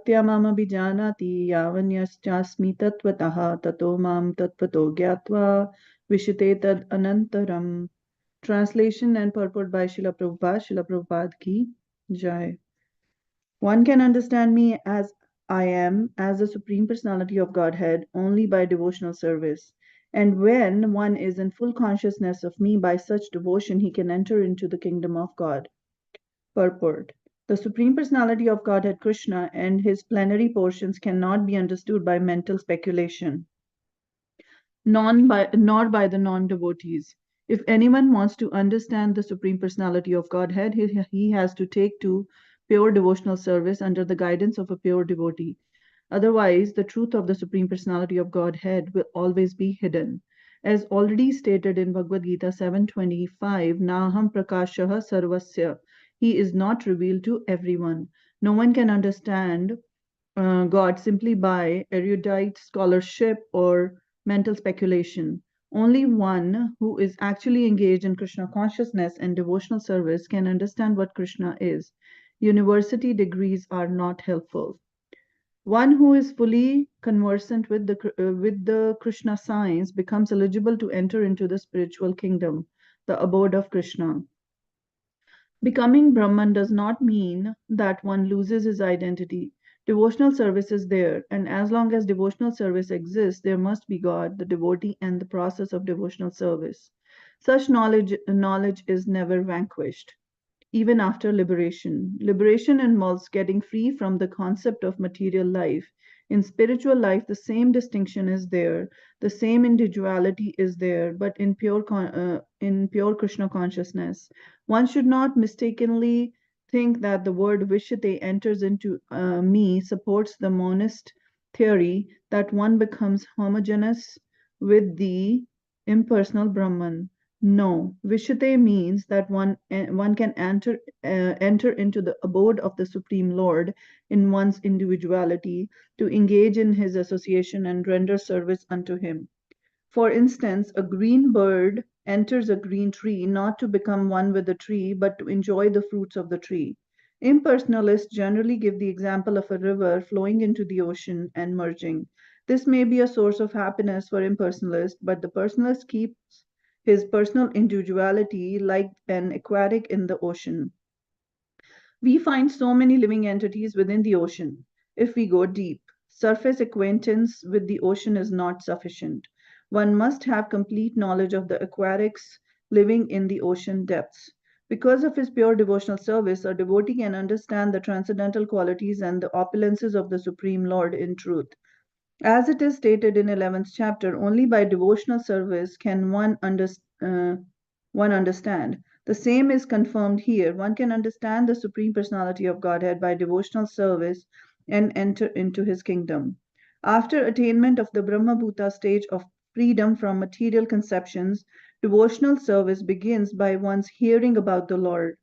bhaktya mama bijanati yavanyaschasmi tattvataha tato mam tattvato gyatva vishite tad anantaram. Translation and purport by Srila Prabhupada. Srila Prabhupada ki Jai. One can understand me as I am, as the Supreme Personality of Godhead, only by devotional service. And when one is in full consciousness of me by such devotion, he can enter into the kingdom of God. Purport. The Supreme Personality of Godhead Krishna and his plenary portions cannot be understood by mental speculation, nor by the non-devotees. If anyone wants to understand the Supreme Personality of Godhead, he has to take to pure devotional service under the guidance of a pure devotee. Otherwise, the truth of the Supreme Personality of Godhead will always be hidden. As already stated in Bhagavad Gita 7:25, Naham Prakashah Sarvasya. He is not revealed to everyone. No one can understand God simply by erudite scholarship or mental speculation. Only one who is actually engaged in Krishna consciousness and devotional service can understand what Krishna is. University degrees are not helpful. One who is fully conversant with the Krishna science becomes eligible to enter into the spiritual kingdom, the abode of Krishna. Becoming Brahman does not mean that one loses his identity. Devotional service is there, and as long as devotional service exists, there must be God, the devotee, and the process of devotional service. Such knowledge is never vanquished, even after liberation. Liberation involves getting free from the concept of material life. In spiritual life, the same distinction is there, the same individuality is there, but in pure Krishna consciousness. One should not mistakenly think that the word Vishate enters into me supports the monist theory that one becomes homogeneous with the impersonal Brahman. No, Vishate means that one can enter into the abode of the Supreme Lord in one's individuality, to engage in his association and render service unto him. For instance, a green bird enters a green tree not to become one with the tree, but to enjoy the fruits of the tree. Impersonalists generally give the example of a river flowing into the ocean and merging. This may be a source of happiness for impersonalists, but the personalist keeps his personal individuality like an aquatic in the ocean. We find so many living entities within the ocean. If we go deep, surface acquaintance with the ocean is not sufficient. One must have complete knowledge of the aquatics living in the ocean depths. Because of his pure devotional service, a devotee can understand the transcendental qualities and the opulences of the Supreme Lord in truth. As it is stated in 11th chapter, only by devotional service can one understand. The same is confirmed here. One can understand the Supreme Personality of Godhead by devotional service and enter into his kingdom. After attainment of the Brahmabhuta stage of freedom from material conceptions, devotional service begins by one's hearing about the Lord.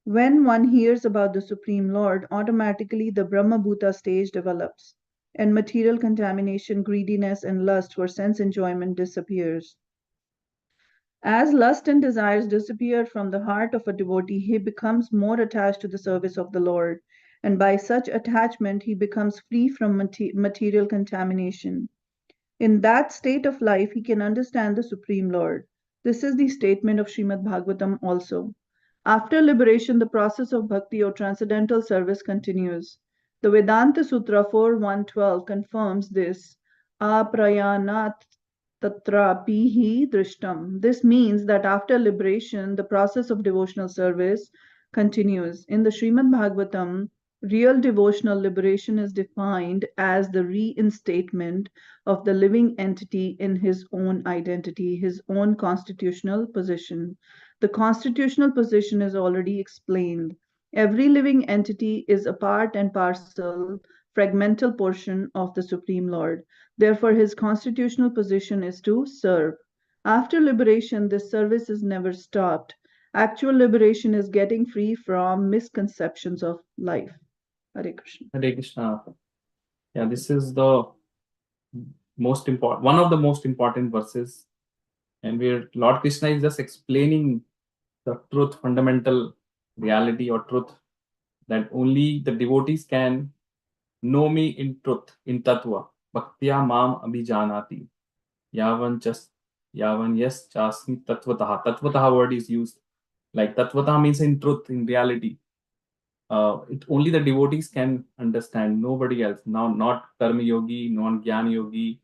When one hears about the Supreme Lord, automatically the Brahmabhuta stage develops, and material contamination, greediness, and lust for sense enjoyment disappears. As lust and desires disappear from the heart of a devotee, he becomes more attached to the service of the Lord, and by such attachment, he becomes free from material contamination. In that state of life, he can understand the Supreme Lord. This is the statement of Srimad Bhagavatam also. After liberation, the process of bhakti or transcendental service continues. The Vedanta Sutra 4.1.12 confirms this. Aprayanat tatrapihi drishtam. This means that after liberation, the process of devotional service continues. In the Srimad Bhagavatam, real devotional liberation is defined as the reinstatement of the living entity in his own identity, his own constitutional position. The constitutional position is already explained. Every living entity is a part and parcel, fragmental portion of the Supreme Lord. Therefore, his constitutional position is to serve. After liberation, this service is never stopped. Actual liberation is getting free from misconceptions of life. Hare Krishna. Hare Krishna. Yeah, this is the one of the most important verses, and where Lord Krishna is just explaining the truth, fundamental reality or truth that only the devotees can know me in truth, in tattva, bhaktya mam abhijanati, yavan chas, yavan yes chasmi tatvatah. Tatvatah word is used, like tatvatah means in truth, in reality. It only the devotees can understand, nobody else. Now, not karma yogi, non gyan yogi,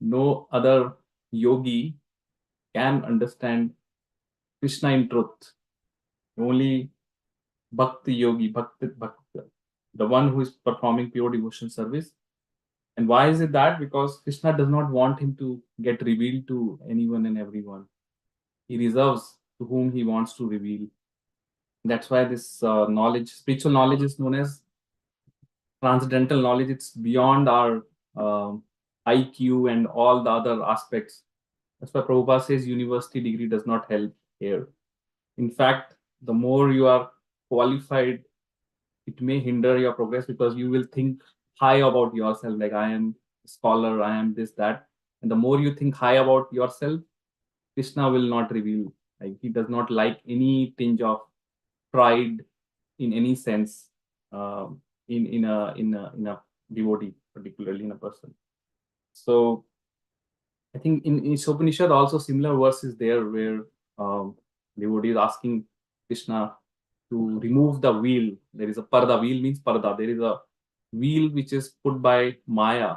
no other yogi can understand Krishna in truth. Only Bhakti yogi, Bhakti, the one who is performing pure devotion service. And why is it that? Because Krishna does not want him to get revealed to anyone and everyone. He reserves to whom he wants to reveal. That's why this knowledge, spiritual knowledge, is known as transcendental knowledge. It's beyond our IQ and all the other aspects. That's why Prabhupada says university degree does not help here. In fact, the more you are qualified, it may hinder your progress, because you will think high about yourself, like I am a scholar, I am this, that. And the more you think high about yourself, Krishna will not reveal. Like, he does not like any tinge of pride in any sense, in a devotee, particularly in a person. So I think in Upanishad also similar verse is there, where devotee is asking Krishna to remove the wheel. There is a parda. Wheel means parda. There is a wheel which is put by Maya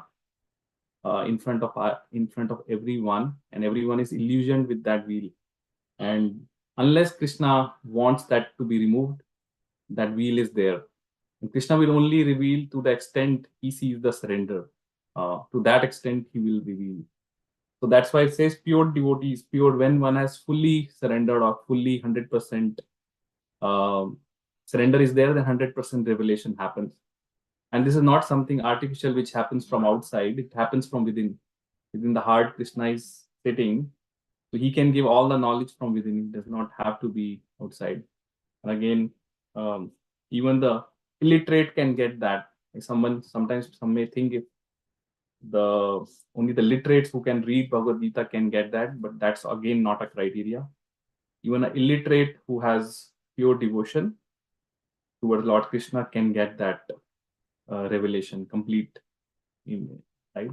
in front of everyone, and everyone is illusioned with that wheel. And unless Krishna wants that to be removed, that wheel is there. And Krishna will only reveal to the extent he sees the surrender. To that extent, he will reveal. So that's why it says pure devotees, pure, when one has fully surrendered or fully 100% surrender is there, then 100% revelation happens. And this is not something artificial which happens from outside, it happens from within. Within the heart, Krishna is sitting. So he can give all the knowledge from within. It does not have to be outside. And again, even the illiterate can get that. Like sometimes some may think if only the literates who can read Bhagavad Gita can get that, but that's again not a criteria. Even an illiterate who has pure devotion towards Lord Krishna can get that revelation complete, right?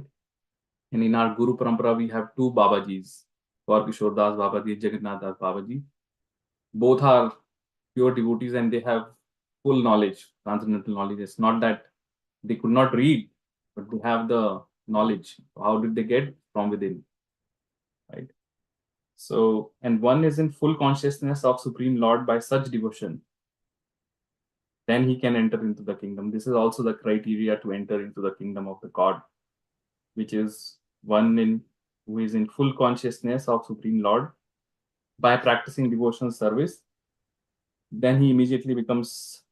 And in our Guru Parampara, we have two Babajis, Gaur Kishore Das Babaji, Jagannath Das Babaji. Both are pure devotees and they have full knowledge, transcendental knowledge. It's not that they could not read, but they have the knowledge. How did they get? From within, right? So, and one is in full consciousness of Supreme Lord by such devotion, then he can enter into the kingdom. This is also the criteria to enter into the kingdom of the God, which is one who is in full consciousness of Supreme Lord by practicing devotional service. Then he immediately becomes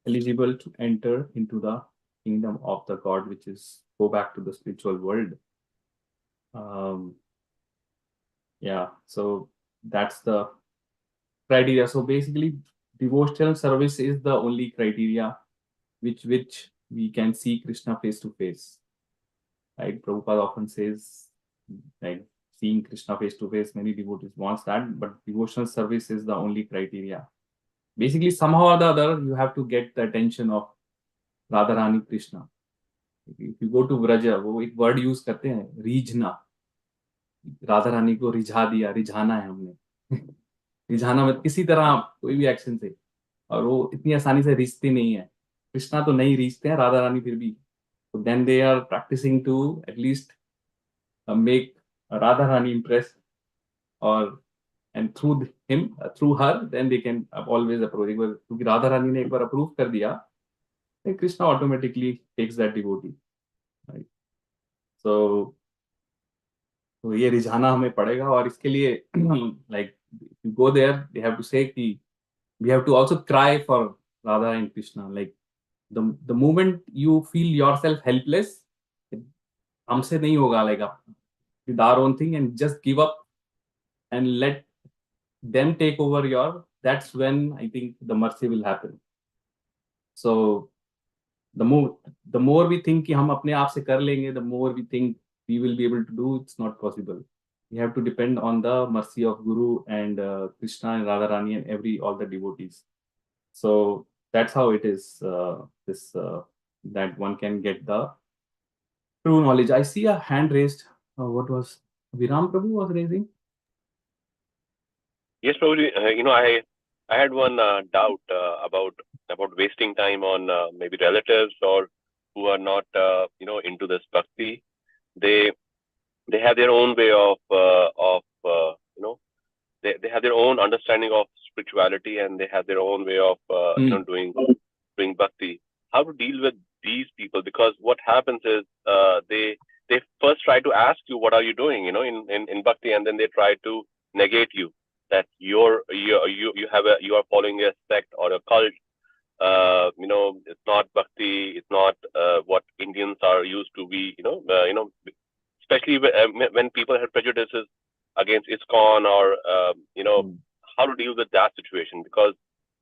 eligible to enter into the kingdom of the God, which is go back to the spiritual world. Yeah, so that's the criteria. So basically, devotional service is the only criteria which we can see Krishna face to face. Right? Prabhupada often says, like, seeing Krishna face to face, many devotees wants that, but devotional service is the only criteria. Basically, somehow or the other, you have to get the attention of Radharani Krishna. If you go to Vraja, वो एक word use करते हैं, रीझना. राधा रानी को रिझा दिया, रिझाना है हमने. रिझाना मत किसी तरह कोई भी एक्शन से, और वो इतनी आसानी से रिझते नहीं है. कृष्णा तो नहीं रिझते हैं, राधा रानी फिर भी. So then they are practicing to at least make Radha Rani impressed, and through him, through her, then they can always approve. क्योंकि राधा रानी ने एक बार अप्रूव कर दिया, then Krishna automatically takes that devotee, right? So ये रिझाना हमें पड़ेगा, और इसके लिए like you go there, they have to say कि we have to also cry for Radha and Krishna. Like the moment you feel yourself helpless, हमसे नहीं होगा, like with our own thing, and just give up and let them take over that's when I think the mercy will happen. So the more we think कि हम अपने आप से कर लेंगे, the more we think we will be able to do, it's not possible. We have to depend on the mercy of Guru and Krishna and Radharani and all the devotees. So that's how it is. This that one can get the true knowledge. I see a hand raised. What was Viram Prabhu was raising? Yes, Prabhuji. I had one doubt about wasting time on maybe relatives or who are not into this bhakti. They have their own way of they have their own understanding of spirituality, and they have their own way of doing bhakti. How to deal with these people? Because what happens is they first try to ask you what are you doing, in bhakti, and then they try to negate you that you are following a sect or a cult. It's not bhakti. It's not what Indians are used to be. Especially when people have prejudices against ISKCON or how to deal with that situation, because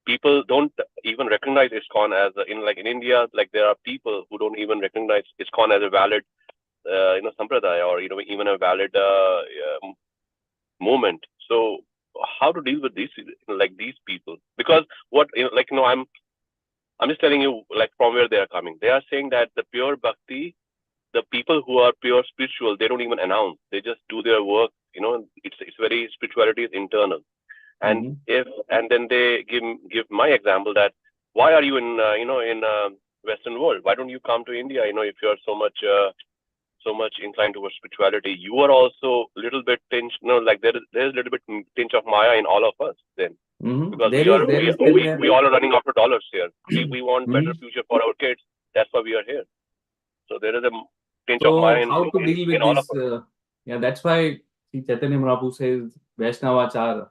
people don't even recognize ISKCON as in India, like there are people who don't even recognize ISKCON as a valid sampradaya or even a valid movement. So how to deal with these people? Because I'm just telling you from where they are coming. They are saying that the pure bhakti, the people who are pure spiritual, they don't even announce. They just do their work. It's very spirituality is internal. And then they give my example that why are you in Western world? Why don't you come to India? If you are so much inclined towards spirituality, you are also a little bit tinge. There's a little bit tinge of Maya in all of us then. Because we all are running after dollars here. We want better future for our kids. That's why we are here. So there is a tinge of Maya how to deal with all this? of us. That's why Chaitanya Mahaprabhu says Vaishnavachar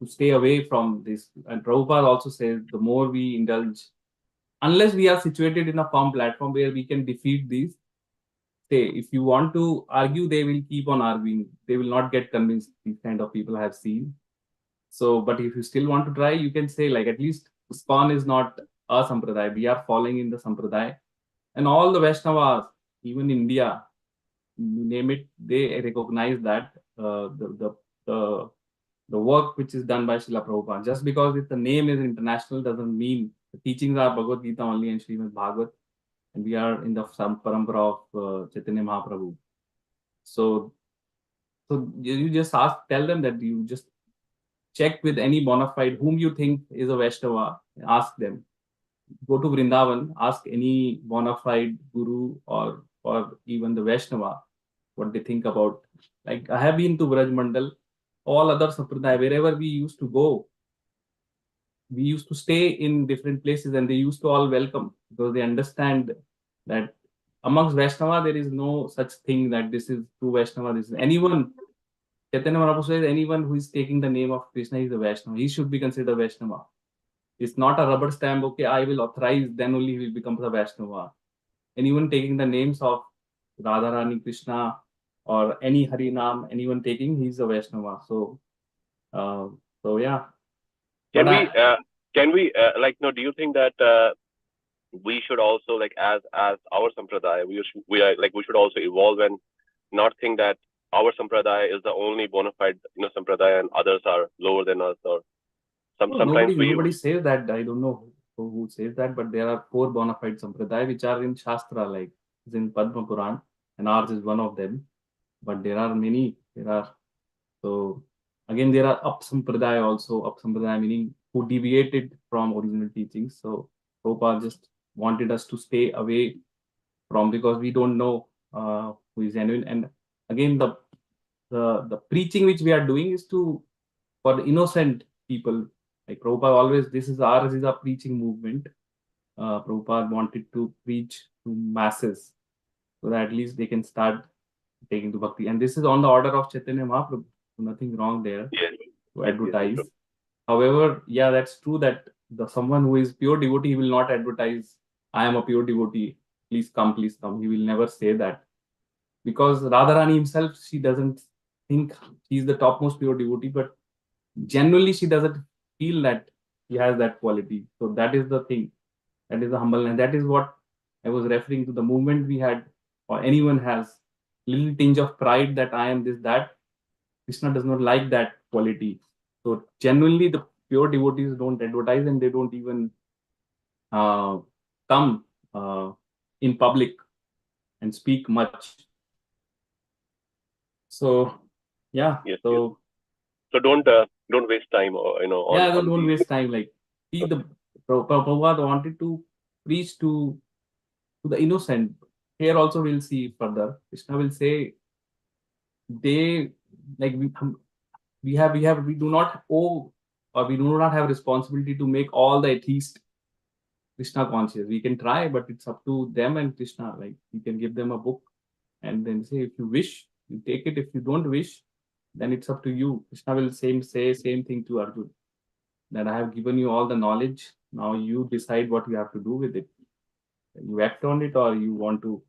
to stay away from this. And Prabhupada also says the more we indulge, unless we are situated in a firm platform where we can defeat these, if you want to argue, they will keep on arguing. They will not get convinced. These kind of people I have seen. So, but if you still want to try, you can say at least ISKCON is not a sampradaya. We are following in the sampradaya. And all the Vaishnavas, even India, name it, they recognize that the work which is done by Srila Prabhupada. Just because the name is international doesn't mean the teachings are Bhagavad Gita only and Srimad Bhagavad, and we are in the parampara of Chaitanya Mahaprabhu. So you just tell them that you just check with any bona fide whom you think is a Vaishnava, ask them. Go to Vrindavan, ask any bona fide guru or even the Vaishnava what they think about. Like I have been to Braj Mandal, all other sampradaya, wherever we used to go, we used to stay in different places and they used to all welcome because they understand that amongst Vaishnava there is no such thing that this is true Vaishnava. This is anyone. Chaitanya Mahaprabhu says anyone who is taking the name of Krishna is a Vaishnava. He should be considered a Vaishnava. It's not a rubber stamp, okay, I will authorize, then only he will become a Vaishnava. Anyone taking the names of Radharani, Krishna, or any Harinam, anyone taking, he's a Vaishnava. So yeah. Can we do you think that we should also as our sampradaya we should also evolve and not think that our sampradaya is the only bona fide sampradaya and others are lower than us, or sometimes nobody says that. I don't know who says that, but there are 4 bona fide sampradaya which are in Shastra, like is in Padma Puran, and ours is one of them. But there are many. So again there are up sampradaya also. Up sampradaya meaning who deviated from original teachings. So Prabhupada just wanted us to stay away from, because we don't know who is genuine. And again the preaching which we are doing is for the innocent people. Like Prabhupada always, this is a preaching movement. Prabhupada wanted to preach to masses so that at least they can start taking to bhakti. And this is on the order of Chaitanya Mahaprabhu. So nothing wrong there to advertise. Yes. However, yeah, that's true that someone who is pure devotee, he will not advertise, I am a pure devotee, please come, please come. He will never say that. Because Radharani himself, she doesn't think he's the topmost pure devotee, but generally she doesn't feel that he has that quality. So that is the thing. That is the humbleness. That is what I was referring to. The movement we had, or anyone has, little tinge of pride that I am this, that. Krishna does not like that quality. So genuinely the pure devotees don't advertise and they don't even come in public and speak much. So yeah, Yes, so so don't waste time, or don't waste time. Like, see, the Prabhupada wanted to preach to the innocent. Here also we'll see further. Krishna will say they, like, we do not owe, or we do not have responsibility to make all the atheists Krishna conscious. We can try, but it's up to them and Krishna. Like, we can give them a book and then say, if you wish, you take it. If you don't wish, then it's up to you. Krishna will say same thing to Arjun, that I have given you all the knowledge. Now you decide what you have to do with it. You act on it, or you want to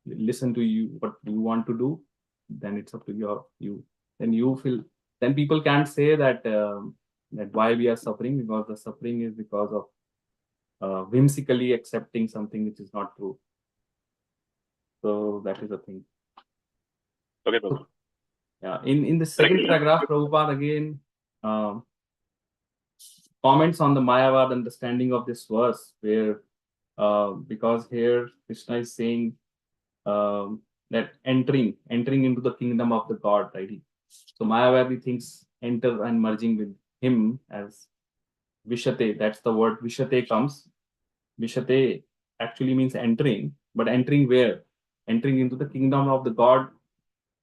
listen to you what you want to do. Then it's up to you. Then you feel. Then people can't say that that why we are suffering, because the suffering is because of whimsically accepting something which is not true. So that is the thing. Okay, so, yeah. In the second paragraph, Prabhupada again comments on the Mayavad understanding of this verse, where because here Krishna is saying that entering into the kingdom of the God, right? So Mayavadi thinks enter and merging with him as Vishate. That's the word Vishate comes. Vishate actually means entering, but entering where? Entering into the kingdom of the God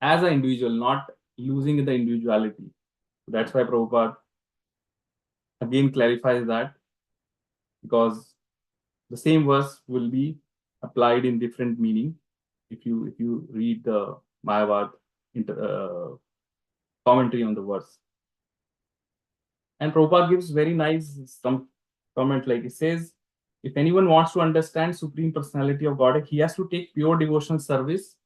as an individual, not losing the individuality. That's why Prabhupada again clarifies that, because the same verse will be applied in different meaning if you read the Mayavad commentary on the verse. And Prabhupada gives very nice some comment, like it says, if anyone wants to understand Supreme Personality of Godhead, he has to take pure devotional service,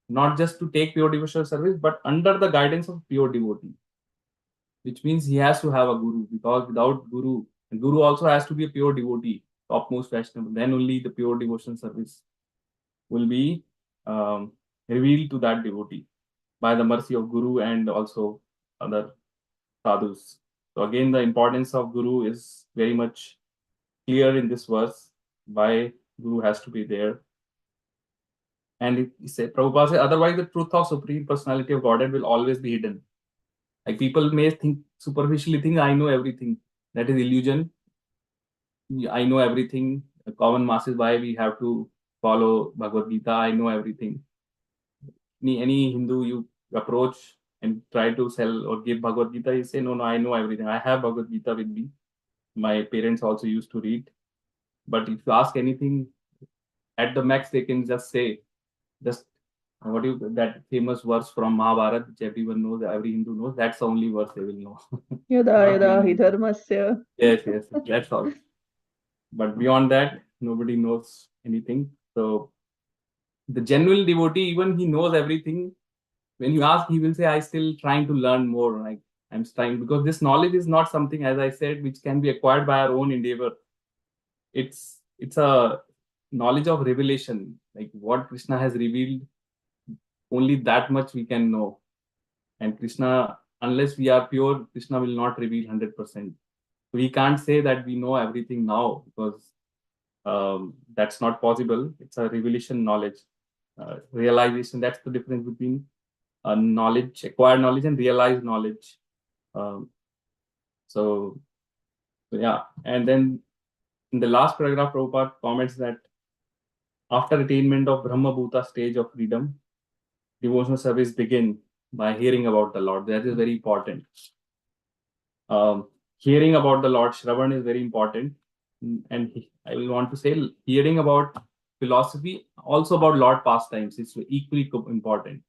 not just to take pure devotional service, but under the guidance of pure devotee, which means he has to have a guru, because without guru, and guru also has to be a pure devotee, topmost Vaishnava, then only the pure devotional service will be revealed to that devotee by the mercy of guru and also other sadhus. So again, the importance of guru is very much clear in this verse, why guru has to be there. And he said, Prabhupada said, otherwise the truth of Supreme Personality of Godhead will always be hidden. Like, people may think, superficially think, I know everything. That is illusion. I know everything. The common masses, why we have to follow Bhagavad Gita, I know everything. Any Hindu you approach and try to sell or give Bhagavad Gita, you say, no, I know everything. I have Bhagavad Gita with me. My parents also used to read. But if you ask anything, at the max, they can just say, just that famous verse from Mahabharata, which everyone knows, every Hindu knows, that's the only verse they will know. Yada yada hi dharmasya. Yes, that's all. But beyond that, nobody knows anything. So the genuine devotee, even he knows everything. When you ask, he will say, I still trying to learn more. Like, I'm trying, because this knowledge is not something, as I said, which can be acquired by our own endeavor. It's a knowledge of revelation, like what Krishna has revealed, only that much we can know. And Krishna, unless we are pure, Krishna will not reveal 100%. We can't say that we know everything now, because that's not possible. It's a revelation knowledge, realization. That's the difference between knowledge, acquired knowledge, and realized knowledge. So yeah, and then in the last paragraph, Prabhupada comments that after attainment of Brahma Bhuta stage of freedom, devotional service begin by hearing about the Lord. That is very important. Hearing about the Lord, Shravan, is very important. And I will want to say, hearing about philosophy, also about Lord pastimes, is equally important.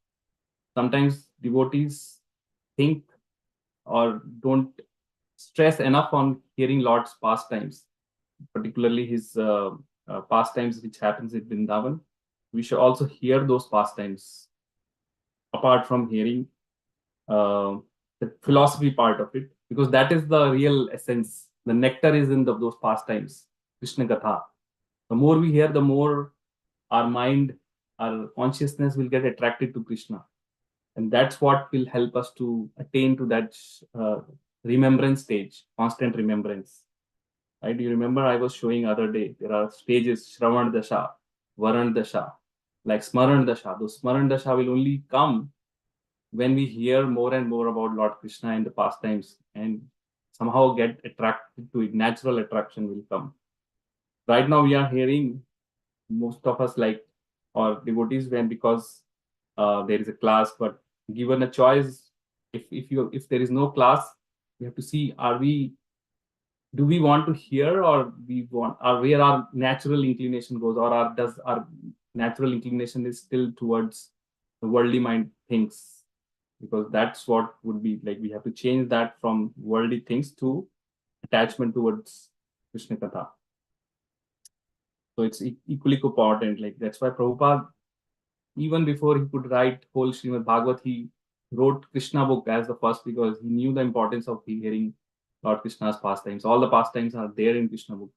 Sometimes devotees think or don't stress enough on hearing Lord's pastimes, particularly his pastimes which happens in Vrindavan. We should also hear those pastimes, apart from hearing the philosophy part of it, because that is the real essence. The nectar is in those pastimes, Krishna Katha. The more we hear, the more our mind, our consciousness will get attracted to Krishna. And that's what will help us to attain to that remembrance stage, constant remembrance. right? You remember I was showing other day, there are stages, Shravan Dasha, Varan Dasha, like Smaran Dasha. Those Smaran Dasha will only come when we hear more and more about Lord Krishna in the pastimes and somehow get attracted to it. Natural attraction will come. Right now we are hearing most of us like or devotees when because there is a class, but given a choice, if there is no class, we have to see do we want to hear or we want or where our natural inclination goes or does our natural inclination is still towards the worldly mind things, because that's what would be like we have to change that from worldly things to attachment towards Krishna Katha. So it's equally important. Like that's why Prabhupada, even before he could write whole Srimad Bhagavad, he wrote Krishna book as the first because he knew the importance of hearing Lord Krishna's pastimes. All the pastimes are there in Krishna book.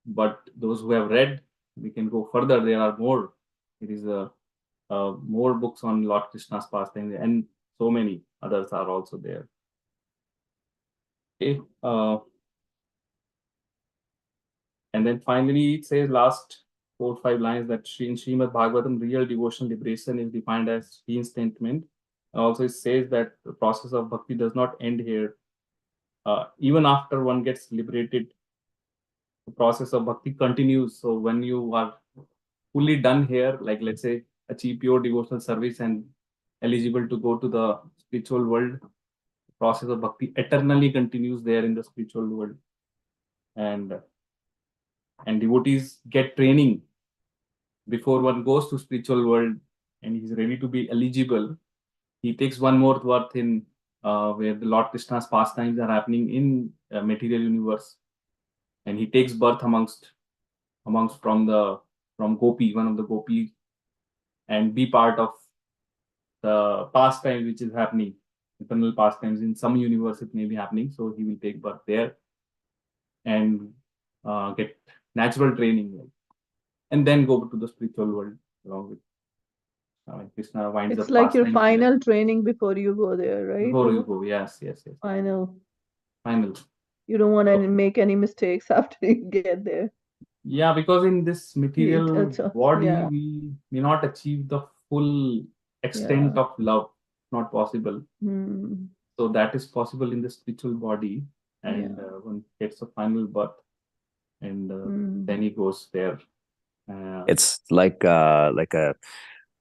But those who have read, we can go further. There are more. It is more books on Lord Krishna's pastimes, and so many others are also there. Okay. And then finally, it says last 4 or 5 lines that in Srimad Bhagavatam, real devotional liberation is defined as reinstatement. Also, it says that the process of bhakti does not end here. Even after one gets liberated, the process of bhakti continues. So when you are fully done here, like let's say achieve pure devotional service and eligible to go to the spiritual world, the process of bhakti eternally continues there in the spiritual world. And devotees get training before one goes to spiritual world and he's ready to be eligible. He takes one more birth in where the Lord Krishna's pastimes are happening in material universe, and he takes birth amongst from Gopi, one of the Gopi, and be part of the pastime which is happening, eternal pastimes in some universe it may be happening. So he will take birth there and get natural training, and then go to the spiritual world along with Krishna winds It's up like your pastimes final there. training before you go there, right? Before you go, yes. Final. Final. You don't want to make any mistakes after you get there. Yeah, because in this material body, yeah. we may not achieve the full extent of love. Not possible. So that is possible in the spiritual body, and one gets a final birth, and then he goes there. It's like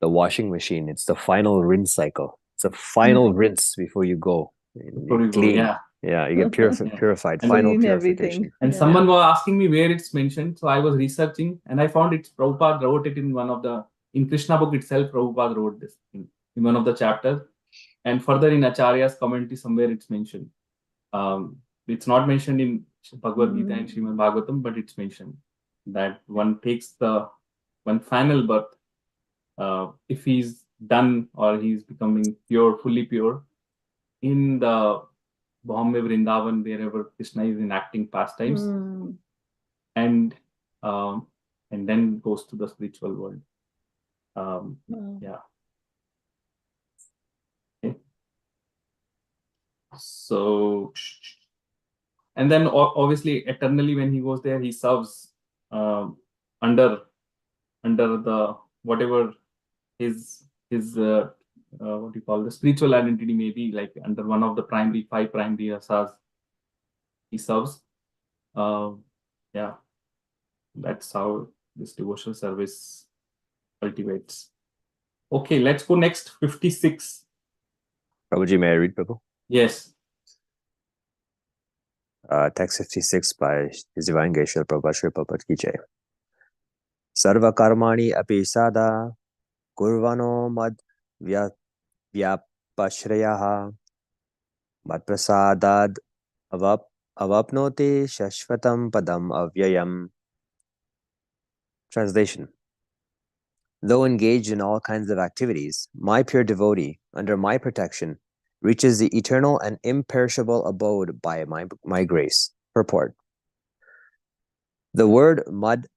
the washing machine. It's the final rinse cycle. It's a final rinse before you go. Before you clean. Go, yeah, you get purified. And final clean purification. Everything. And someone was asking me where it's mentioned, so I was researching, and I found it's Prabhupada wrote it in one of the in Krishna book itself. Prabhupada wrote this in one of the chapters, and further in Acharya's commentary somewhere it's mentioned. It's not mentioned in Bhagavad Gita and Srimad Bhagavatam, but it's mentioned that one takes the one final birth if he's done or he's becoming pure, fully pure in the Bombay, Vrindavan, wherever Krishna is enacting pastimes, and then goes to the spiritual world. Yeah. Okay. So, and then obviously eternally when he goes there, he serves under the whatever his what you call the spiritual identity may be, like under one of the 5 primary rasas he serves. Yeah, that's how this devotional service cultivates. Okay, let's go next. 56. Prabhuji, may I read, Prabhu? Yes. Text 56 by His Divine Grace Srila Prabhupada, Srila Prabhupada Ki Jai. Sarva karmani api sada kurvano mad vyapashrayaha mad prasadad avapnoti shashvatam padam avyayam. Translation. Though engaged in all kinds of activities, my pure devotee, under my protection, reaches the eternal and imperishable abode by my grace. Purport. The word mad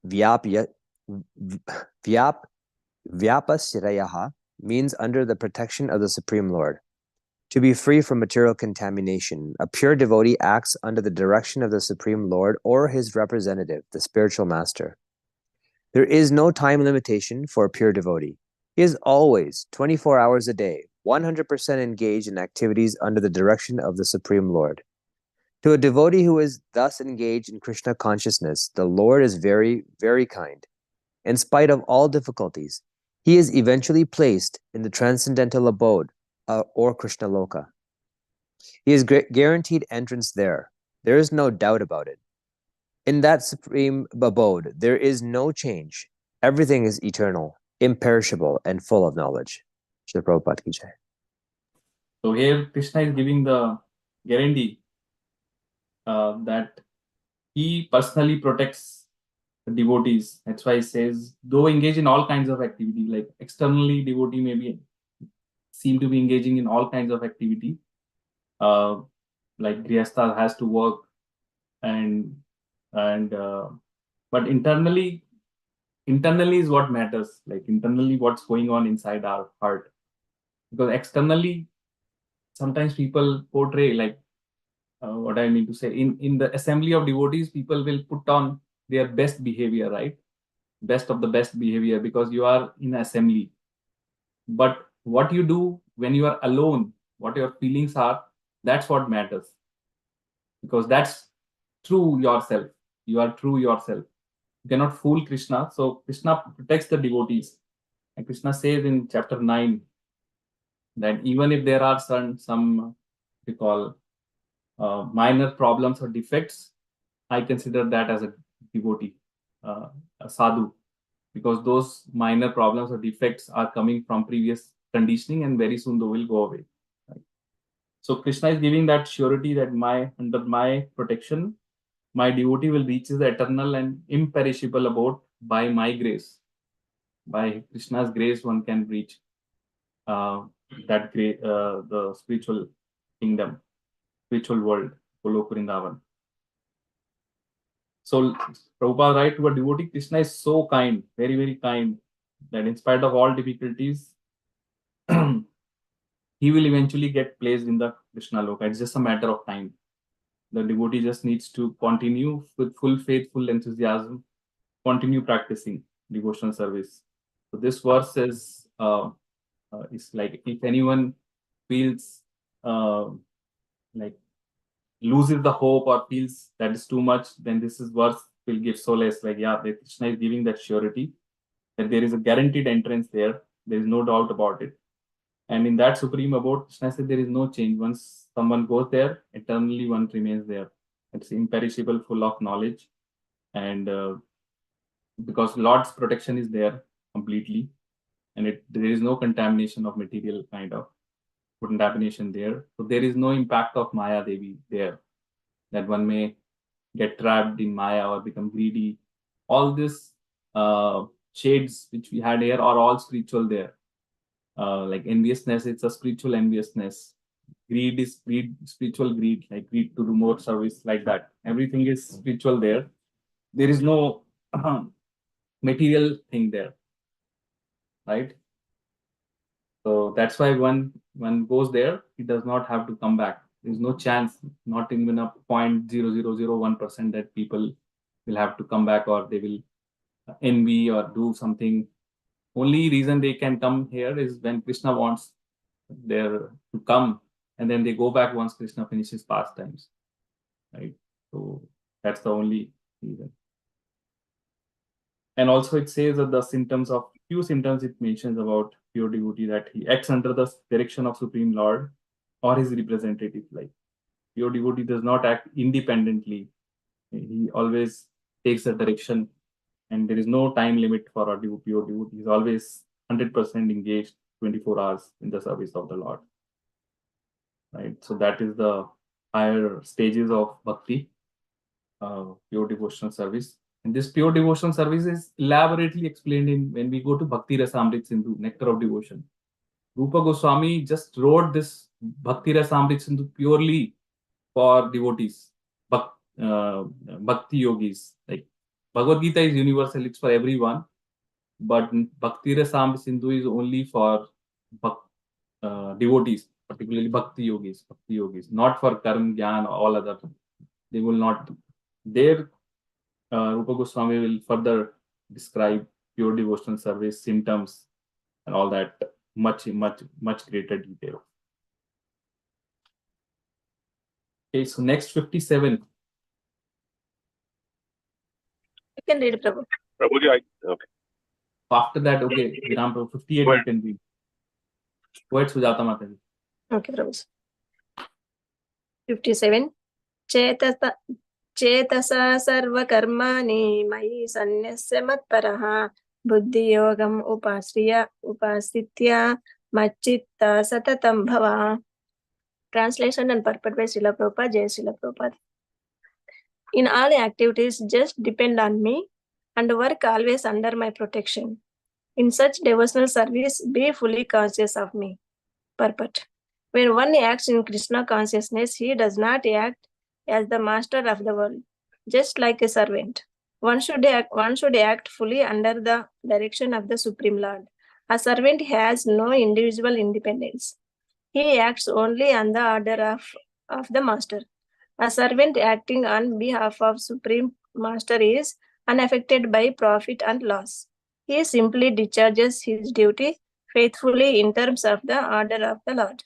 vyapasrayaha means under the protection of the Supreme Lord. To be free from material contamination, a pure devotee acts under the direction of the Supreme Lord or his representative, the spiritual master. There is no time limitation for a pure devotee. He is always 24 hours a day, 100% engaged in activities under the direction of the Supreme Lord. To a devotee who is thus engaged in Krishna consciousness, the Lord is very, very kind. In spite of all difficulties, he is eventually placed in the transcendental abode or Krishna Loka. He is guaranteed entrance there. There is no doubt about it. In that supreme abode, there is no change. Everything is eternal, imperishable, and full of knowledge. Srila Prabhupada ki jai. So here Krishna is giving the guarantee that he personally protects the devotees. That's why he says, though engage in all kinds of activity, like externally devotee may seem to be engaging in all kinds of activity, like Grihastha has to work but internally is what matters, like internally what's going on inside our heart. Because externally, sometimes people portray, like what I mean to say, in the assembly of devotees, people will put on their best behavior, right? Best of the best behavior, because you are in assembly. But what you do when you are alone, what your feelings are, that's what matters. Because that's true yourself. You are true yourself. You cannot fool Krishna. So Krishna protects the devotees. And Krishna says in chapter 9 that even if there are some we call minor problems or defects, I consider that as a devotee, a sadhu, because those minor problems or defects are coming from previous conditioning, and very soon they will go away. Right? So Krishna is giving that surety that under my protection, my devotee will reach the eternal and imperishable abode by my grace. By Krishna's grace, one can reach the spiritual kingdom, spiritual world, Golok Vrindavan. So Prabhupada writes to a devotee, Krishna is so kind, very, very kind, that in spite of all difficulties, he will eventually get placed in the Krishna Loka. It's just a matter of time. The devotee just needs to continue with full faith, full enthusiasm, continue practicing devotional service. So this verse is like, if anyone feels like loses the hope or feels that is too much, then this is verse will give solace. Like, yeah, Krishna is giving that surety that there is a guaranteed entrance there. There is no doubt about it. And in that supreme abode, Krishna said there is no change. Once someone goes there, eternally one remains there. It's imperishable, full of knowledge. And because Lord's protection is there completely, and there is no contamination of material kind of contamination there. So there is no impact of Maya Devi there, that one may get trapped in Maya or become greedy. All these shades which we had here are all spiritual there. Like enviousness, it's a spiritual enviousness. Greed is greed, spiritual greed, like greed to do more service, like that. Everything is spiritual there. There is no material thing there, right? So that's why when one goes there, he does not have to come back. There's no chance, not even a 0.0001% that people will have to come back or they will envy or do something. Only reason they can come here is when Krishna wants there to come, and then they go back once Krishna finishes pastimes, right? So that's the only reason. And also it says that the few symptoms it mentions about pure devotee, that he acts under the direction of Supreme Lord or his representative. Like, pure devotee does not act independently. He always takes the direction, and there is no time limit for a pure devotee. He is always 100% engaged 24 hours in the service of the Lord. Right? So that is the higher stages of bhakti, pure devotional service. And this pure devotional service is elaborately explained when we go to Bhakti Rasamrit Sindhu, Nectar of Devotion. Rupa Goswami just wrote this Bhakti Rasamrit Sindhu purely for devotees, Bhakti yogis. Like, Bhagavad Gita is universal, it's for everyone. But Bhakti Rasamrit Sindhu is only for devotees, particularly Bhakti yogis, not for Karm, Gyan, or all other. They will not. Their Rupa Goswami will further describe pure devotional service, symptoms, and all that much greater detail. Okay, so next 57. You can read, Prabhu. Prabhuji, okay. After that, okay, Viram Prabhu, 58 you can read. Go ahead, Sujata Mataji. Okay, Prabhu. 57. चेतसा सर्वकर्माणि मयि सन्न्यस्य मत्परः बुद्धियोगम् उपाश्रित्य मच्चित्ता सततं भव. Translation and purport by Srila Prabhupada, Jai Srila Prabhupada. In all activities, just depend on me and work always under my protection. In such devotional service, be fully conscious of me. Purport. When one acts in Krishna consciousness, he does not act as the master of the world, just like a servant. One should act fully under the direction of the Supreme Lord. A servant has no individual independence. He acts only on the order of the master. A servant acting on behalf of Supreme Master is unaffected by profit and loss. He simply discharges his duty faithfully in terms of the order of the Lord.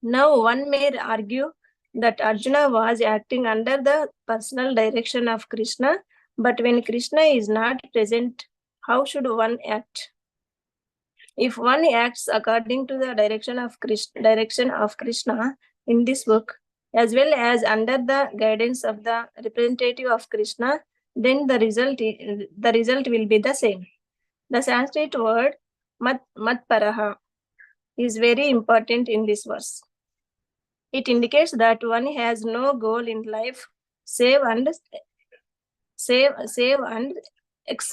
Now one may argue that Arjuna was acting under the personal direction of Krishna, but when Krishna is not present, how should one act? If one acts according to the direction of Krishna in this book, as well as under the guidance of the representative of Krishna, then the result will be the same. The Sanskrit word matparaha is very important in this verse. It indicates that one has no goal in life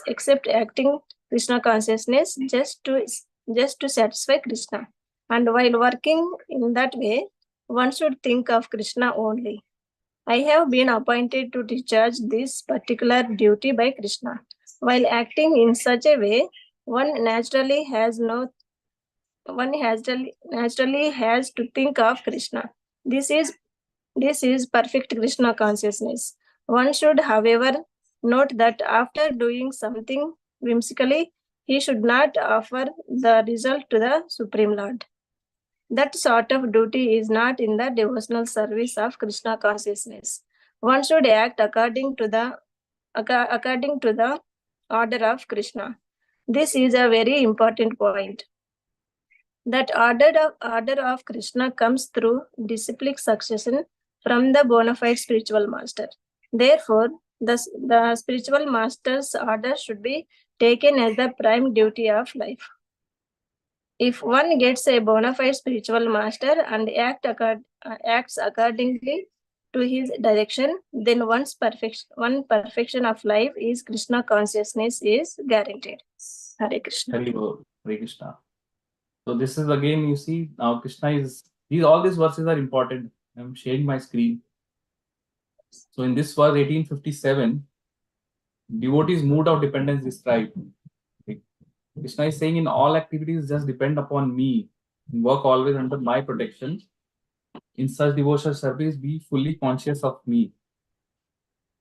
except acting Krishna consciousness just to satisfy Krishna. And while working in that way, one should think of Krishna only. I have been appointed to discharge this particular duty by Krishna. While acting in such a way, one naturally has to think of Krishna. This is perfect Krishna consciousness. One should, however, note that after doing something whimsically, he should not offer the result to the Supreme Lord. That sort of duty is not in the devotional service of Krishna consciousness. One should act according to the order of Krishna. This is a very important point. That order of Krishna comes through disciplic succession from the bona fide spiritual master. Therefore, the spiritual master's order should be taken as the prime duty of life. If one gets a bona fide spiritual master and acts accordingly to his direction, then one perfection of life is Krishna consciousness is guaranteed. Hare Krishna. Hare Krishna. So this is again, you see, now Krishna is, all these verses are important. I'm sharing my screen. So in this verse 1857, devotees' mood of dependence described. Krishna is saying in all activities, just depend upon me. Work always under my protection. In such devotional service, be fully conscious of me.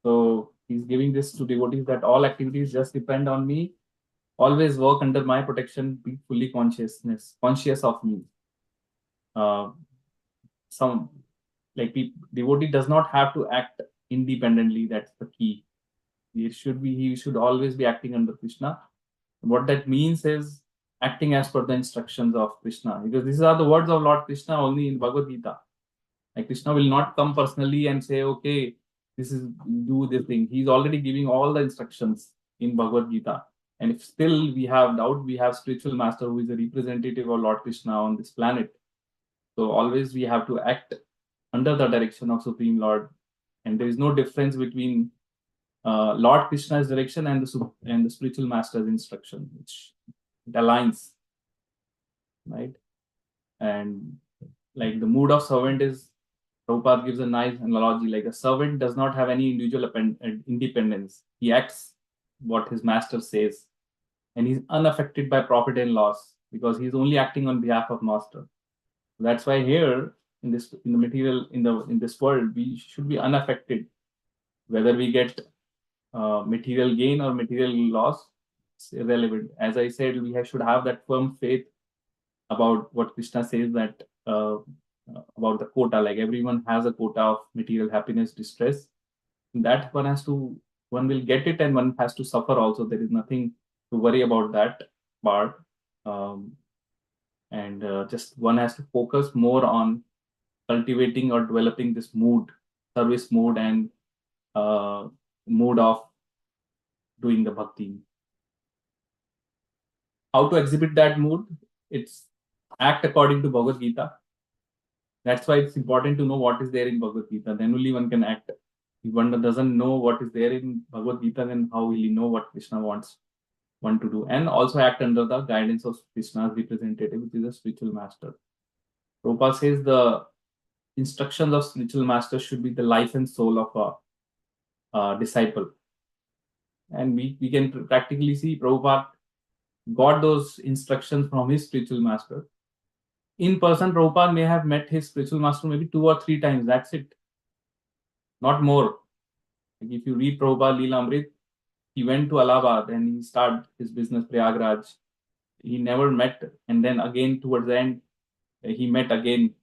So he's giving this to devotees that all activities just depend on me. Always work under my protection, be fully conscious of me. Devotee does not have to act independently. That's the key. He should always be acting under Krishna. What that means is acting as per the instructions of Krishna, because these are the words of Lord Krishna only in Bhagavad Gita. Like Krishna will not come personally and say, okay, do this thing. He's already giving all the instructions in Bhagavad Gita. And if still we have doubt, we have spiritual master who is a representative of Lord Krishna on this planet. So always we have to act under the direction of Supreme Lord. And there is no difference between Lord Krishna's direction and the spiritual master's instruction, which it aligns, right? And like the mood of servant is, Prabhupada gives a nice analogy, like a servant does not have any individual independence. He acts what his master says, and he's unaffected by profit and loss because he's only acting on behalf of master. That's why here in this in this world, we should be unaffected, whether we get material gain or material loss. It's irrelevant. As I said, we should have that firm faith about what Krishna says, that about the quota. Like everyone has a quota of material happiness, distress. That one will get it, and one has to suffer also. There is nothing to worry about that part. And just one has to focus more on cultivating or developing this service mood, and mood of doing the bhakti. How to exhibit that mood? It's act according to Bhagavad Gita. That's why it's important to know what is there in Bhagavad Gita. Then only one can act. If one doesn't know what is there in Bhagavad Gita, then how will he know what Krishna wants one to do? And also act under the guidance of Krishna's representative, which is a spiritual master. Prabhupada says the instructions of spiritual master should be the life and soul of a disciple. And we can practically see Prabhupada got those instructions from his spiritual master. In person, Prabhupada may have met his spiritual master maybe 2 or 3 times. That's it. Not more. Like if you read Prabhupada Leela Amrit, he went to Allahabad and he started his business, Prayagraj. He never met. And then again, towards the end, he met again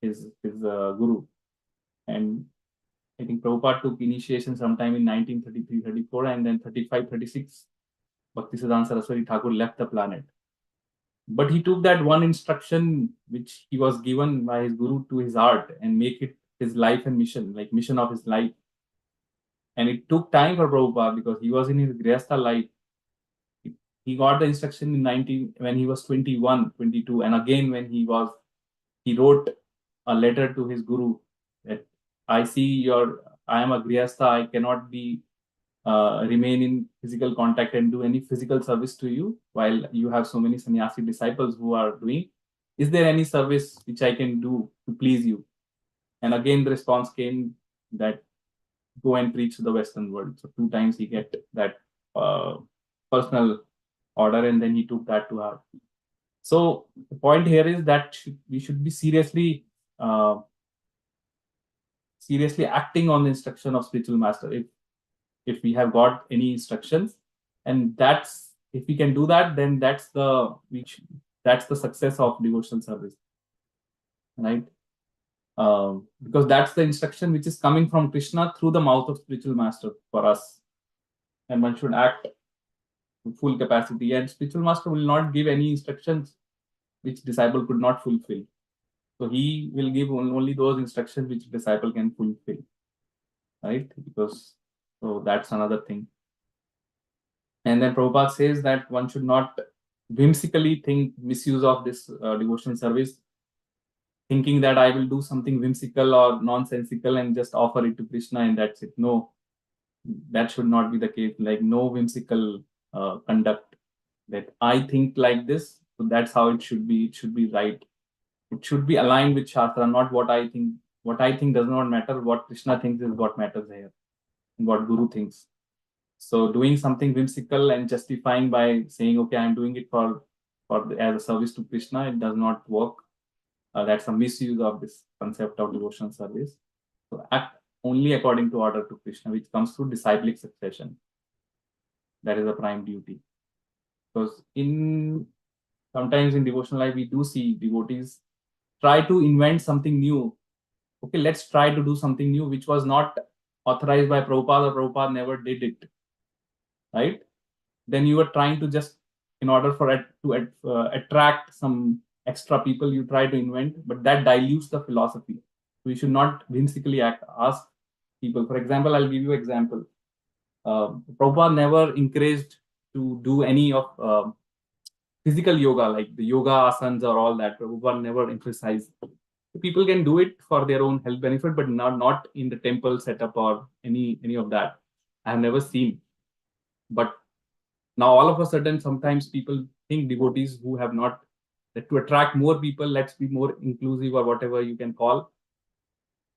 his guru. And I think Prabhupada took initiation sometime in 1933-34, and then 35-36, Bhaktisiddhanta Saraswati Thakur left the planet. But he took that one instruction which he was given by his guru to his heart and make it his life and mission, like mission of his life. And it took time for Prabhupada because he was in his Grihastha life. He got the instruction when he was 21, 22, and again when he wrote a letter to his guru that I am a Grihastha, I cannot remain in physical contact and do any physical service to you while you have so many sannyasi disciples who are doing. Is there any service which I can do to please you? And again the response came that go and preach to the Western world. So 2 times he get that personal order, and then he took that to heart. So the point here is that we should be seriously acting on the instruction of spiritual master. If we have got any instructions, and if we can do that, then that's the success of devotional service, right? Because that's the instruction which is coming from Krishna through the mouth of spiritual master for us, and one should act to full capacity. And spiritual master will not give any instructions which disciple could not fulfill. So he will give only those instructions which disciple can fulfill, right? So that's another thing. And then Prabhupada says that one should not whimsically think misuse of this devotional service, thinking that I will do something whimsical or nonsensical and just offer it to Krishna and that's it. No, that should not be the case. Like no whimsical conduct, that I think like this, so that's how it should be. It should be right. It should be aligned with Shastra, not what I think. What I think does not matter. What Krishna thinks is what matters here, and what Guru thinks. So doing something whimsical and justifying by saying, okay, I'm doing it as a service to Krishna, it does not work. That's a misuse of this concept of devotional service. So act only according to order to Krishna, which comes through disciplic succession. That is a prime duty. Because sometimes in devotional life, we do see devotees try to invent something new. Okay, let's try to do something new, which was not authorized by Prabhupada, or Prabhupada never did it. Right? Then you are trying to just, in order to attract some extra people, you try to invent, but that dilutes the philosophy. We should not whimsically ask people. For example, I'll give you an example. Prabhupada never encouraged to do any of physical yoga, like the yoga asanas or all that. Prabhupada never emphasized. People can do it for their own health benefit, but not in the temple setup or any of that. I have never seen. But now all of a sudden, sometimes people think devotees who have not, that to attract more people, let's be more inclusive or whatever you can call.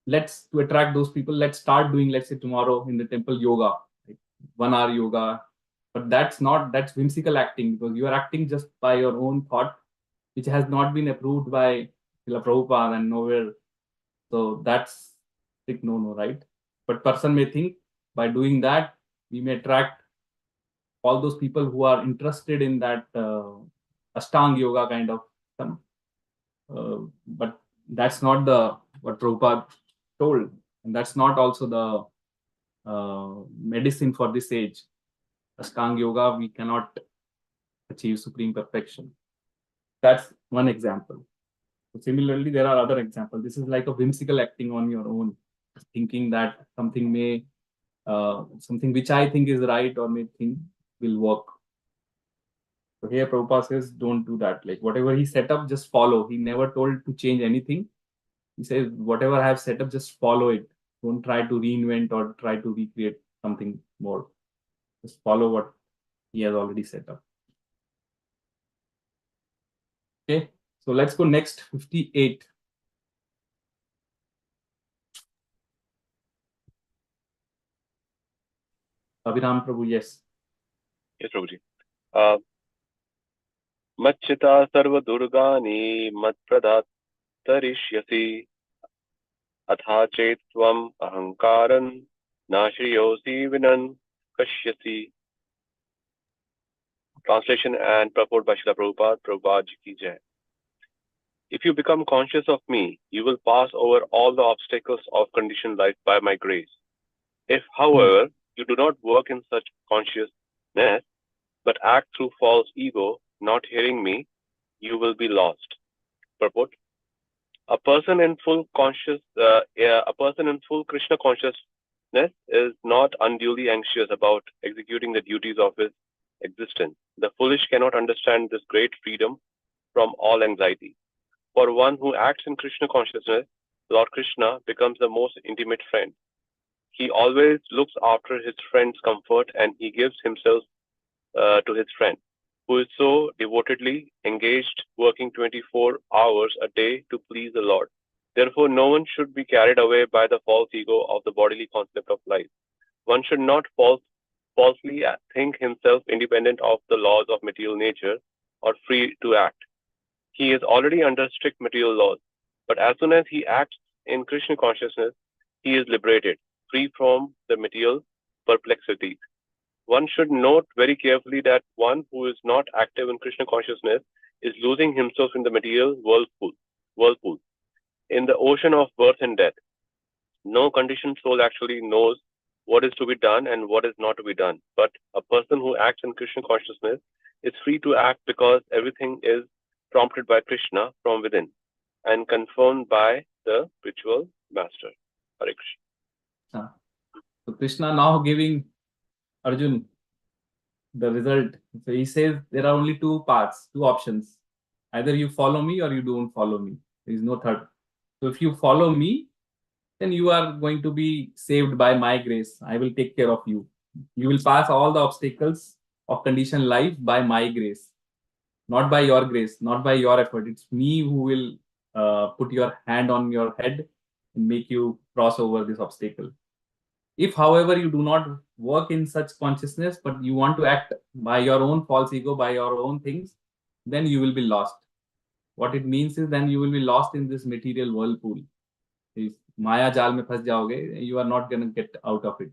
To attract those people, let's start doing, let's say tomorrow in the temple yoga, like 1 hour yoga. But that's whimsical acting, because you are acting just by your own thought, which has not been approved by Srila Prabhupada and nowhere. So that's like no, right? But person may think by doing that, we may attract all those people who are interested in that Ashtanga Yoga kind of system. But that's not the what Prabhupada told. And that's not also the medicine for this age. Ashtanga Yoga, we cannot achieve supreme perfection. That's one example. So similarly, there are other examples. This is like a whimsical acting on your own, thinking that something may, something which I think is right or may think will work. So here Prabhupada says, don't do that. Like whatever he set up, just follow. He never told to change anything. He says, whatever I have set up, just follow it. Don't try to reinvent or try to recreate something more. Just follow what he has already set up. Okay, so let's go next, 58. Abhiram Prabhu, yes. Yes, Prabhuji. Machchita sarva durgani matpradattarishyasi atha chet tvam ahankaran nashriyosi vinan kashyasi. Translation and purport by Srila Prabhupada, Prabhupada Ji ki Jai. If you become conscious of me, you will pass over all the obstacles of conditioned life by my grace. If, however, you do not work in such consciousness, but act through false ego, not hearing me, you will be lost. Purport: a person in full Krishna consciousness is not unduly anxious about executing the duties of his existence. The foolish cannot understand this great freedom from all anxiety. For one who acts in Krishna consciousness, Lord Krishna becomes the most intimate friend. He always looks after his friend's comfort, and he gives himself to his friend, who is so devotedly engaged, working 24 hours a day to please the Lord. Therefore, no one should be carried away by the false ego of the bodily concept of life. One should not falsely think himself independent of the laws of material nature or free to act. He is already under strict material laws, but as soon as he acts in Krishna consciousness, he is liberated, free from the material perplexities. One should note very carefully that one who is not active in Krishna consciousness is losing himself in the material whirlpool, in the ocean of birth and death. No conditioned soul actually knows what is to be done and what is not to be done. But a person who acts in Krishna consciousness is free to act because everything is prompted by Krishna from within and confirmed by the spiritual master. Hare Krishna. So Krishna now giving Arjun the result. So he says there are only two paths, two options. Either you follow me or you don't follow me. There is no third. So if you follow me, then you are going to be saved by my grace. I will take care of you. You will pass all the obstacles of conditioned life by my grace. Not by your grace, not by your effort. It's me who will put your hand on your head and make you cross over this obstacle. If, however, you do not work in such consciousness, but you want to act by your own false ego, by your own things, then you will be lost. What it means is then you will be lost in this material whirlpool. If Maya jal mein phas jaoge, you are not going to get out of it.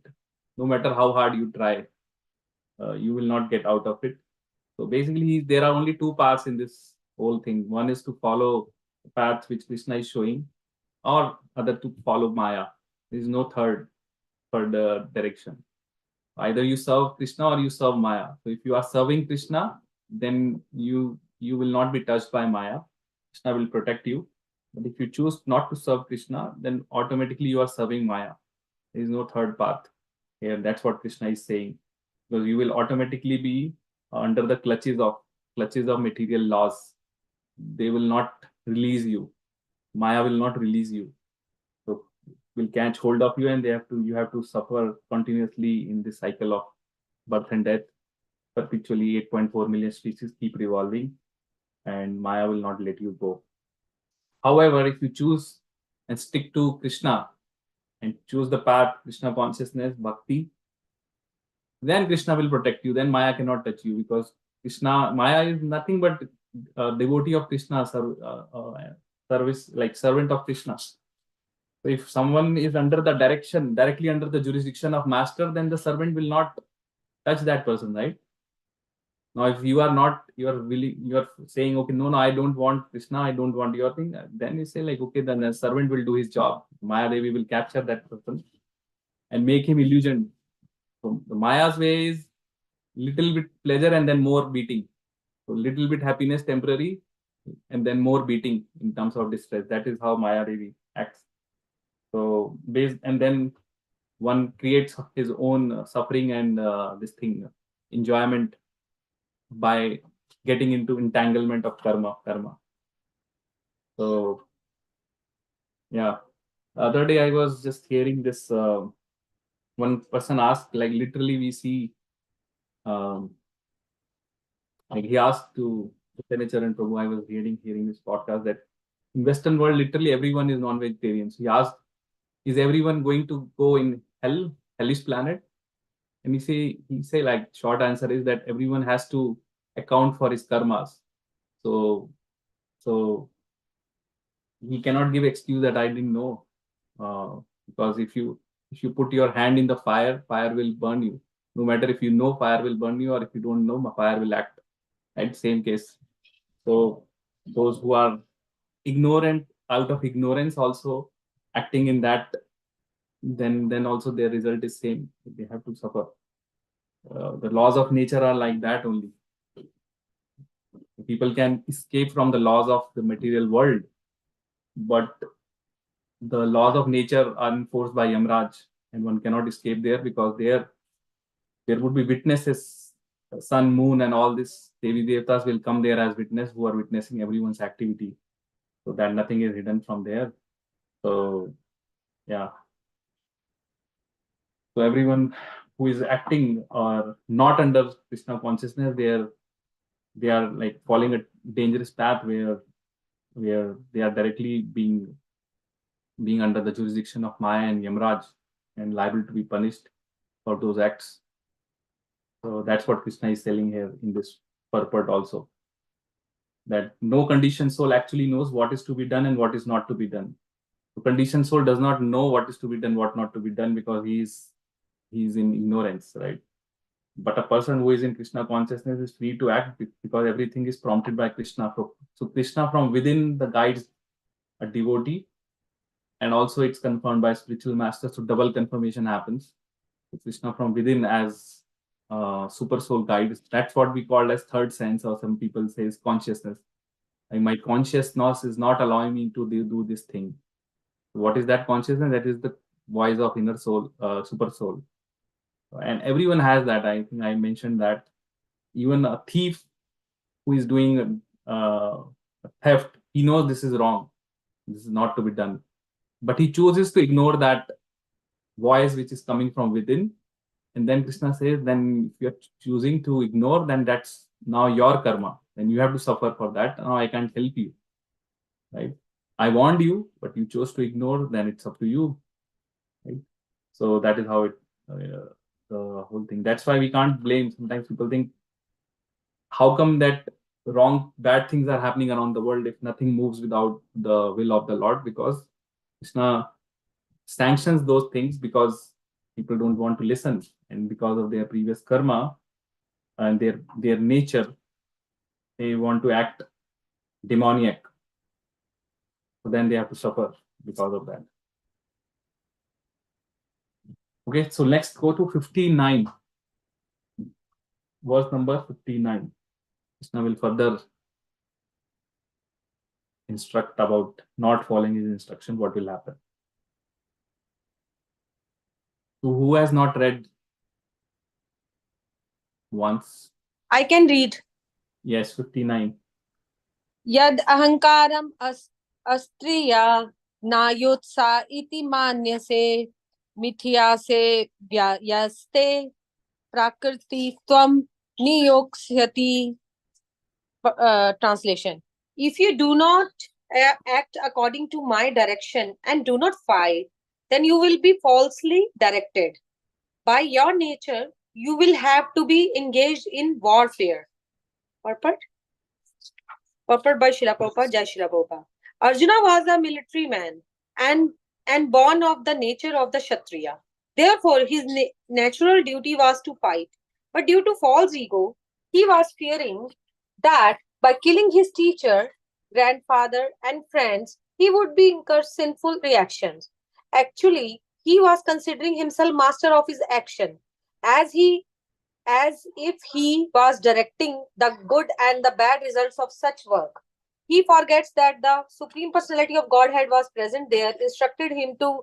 No matter how hard you try, you will not get out of it. So basically, there are only two paths in this whole thing. One is to follow the path which Krishna is showing, or other to follow Maya. There is no third direction. Either you serve Krishna or you serve Maya. So if you are serving Krishna, then you will not be touched by Maya. Krishna will protect you. But if you choose not to serve Krishna, then automatically you are serving Maya. There is no third path here. That's what Krishna is saying. Because you will automatically be under the clutches of material laws. They will not release you. Maya will not release you. So will catch hold of you, and you have to suffer continuously in this cycle of birth and death. Perpetually 8.4 million species keep revolving, and Maya will not let you go. However, if you choose and stick to Krishna and choose the path, Krishna consciousness, Bhakti, then Krishna will protect you. Then Maya cannot touch you, because Maya is nothing but a devotee of Krishna, servant service, like servant of Krishna. So if someone is directly under the jurisdiction of master, then the servant will not touch that person, right? Now, if you are saying, okay, no, I don't want Krishna, I don't want your thing, then you say like, okay, then the servant will do his job. Maya Devi will capture that person and make him illusion. So the Maya's way is little bit pleasure and then more beating. So little bit happiness temporary and then more beating in terms of distress. That is how Maya Devi acts. So and then one creates his own suffering and enjoyment by getting into entanglement of karma. So yeah, the other day I was just hearing this. One person asked, like literally we see, like he asked to Chaitanya Prabhu. I was hearing this podcast that in Western world literally everyone is non-vegetarian. So he asked, is everyone going to go in hellish planet? And he say like short answer is that everyone has to account for his karmas. So he cannot give excuse that I didn't know, because if you put your hand in the fire will burn you. No matter if you know fire will burn you or if you don't know, fire will act. Right, same case. So those who are ignorant, out of ignorance, also acting in that, then also their result is same. They have to suffer. The laws of nature are like that only. People can escape from the laws of the material world, but the laws of nature are enforced by Yamraj, and one cannot escape there because there would be witnesses, sun, moon, and all this Devi Devtas will come there as witness who are witnessing everyone's activity, so that nothing is hidden from there. So yeah. So everyone who is acting or not under Krishna consciousness, they are like following a dangerous path where they are directly being under the jurisdiction of Maya and Yamraj and liable to be punished for those acts. So that's what Krishna is telling here in this purport also. That no conditioned soul actually knows what is to be done and what is not to be done. The conditioned soul does not know what is to be done, what not to be done, because he is in ignorance, right? But a person who is in Krishna consciousness is free to act because everything is prompted by Krishna. So Krishna from within the guides a devotee, and also it's confirmed by spiritual masters. So double confirmation happens. So Krishna from within as super soul guides. That's what we call as third sense, or some people say is consciousness. Like my consciousness is not allowing me to do this thing. What is that consciousness? That is the voice of inner soul, super soul. And everyone has that. I think I mentioned that even a thief who is doing theft, he knows this is wrong. This is not to be done. But he chooses to ignore that voice which is coming from within. And then Krishna says, then if you're choosing to ignore, then that's now your karma. Then you have to suffer for that. Now I can't help you. Right? I warned you, but you chose to ignore, then it's up to you. Right? So that is how it the whole thing. That's why we can't blame. Sometimes people think, how come that bad things are happening around the world if nothing moves without the will of the Lord? Because Krishna sanctions those things because people don't want to listen, and because of their previous karma and their nature, they want to act demoniac. So then they have to suffer because of that. Okay, so let's go to 59. Verse number 59. Krishna will further instruct about not following his instruction, what will happen. So who has not read once? I can read. Yes, 59. Yad ahankaram astriya nayotsa iti manyase mithya se vyaste prakriti tvam niyoksyati. Translation. If you do not act according to my direction and do not fight, then you will be falsely directed. By your nature, you will have to be engaged in warfare. Purport by Srila Prabhupada, Jai Srila Prabhupada. Arjuna was a military man and born of the nature of the Kshatriya. Therefore, his natural duty was to fight. But due to false ego, he was fearing that by killing his teacher, grandfather, and friends, he would be incur sinful reactions. Actually, he was considering himself master of his action, as if he was directing the good and the bad results of such work. He forgets that the Supreme Personality of Godhead was present there, instructed him to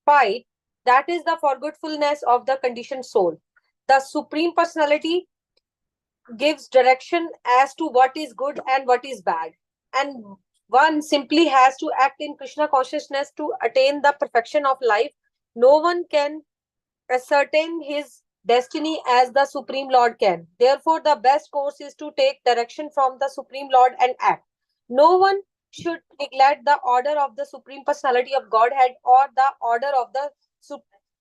fight. That is the forgetfulness of the conditioned soul. The Supreme Personality gives direction as to what is good and what is bad. And one simply has to act in Krishna consciousness to attain the perfection of life. No one can ascertain his destiny as the Supreme Lord can. Therefore, the best course is to take direction from the Supreme Lord and act. No one should neglect the order of the Supreme Personality of Godhead or the order of the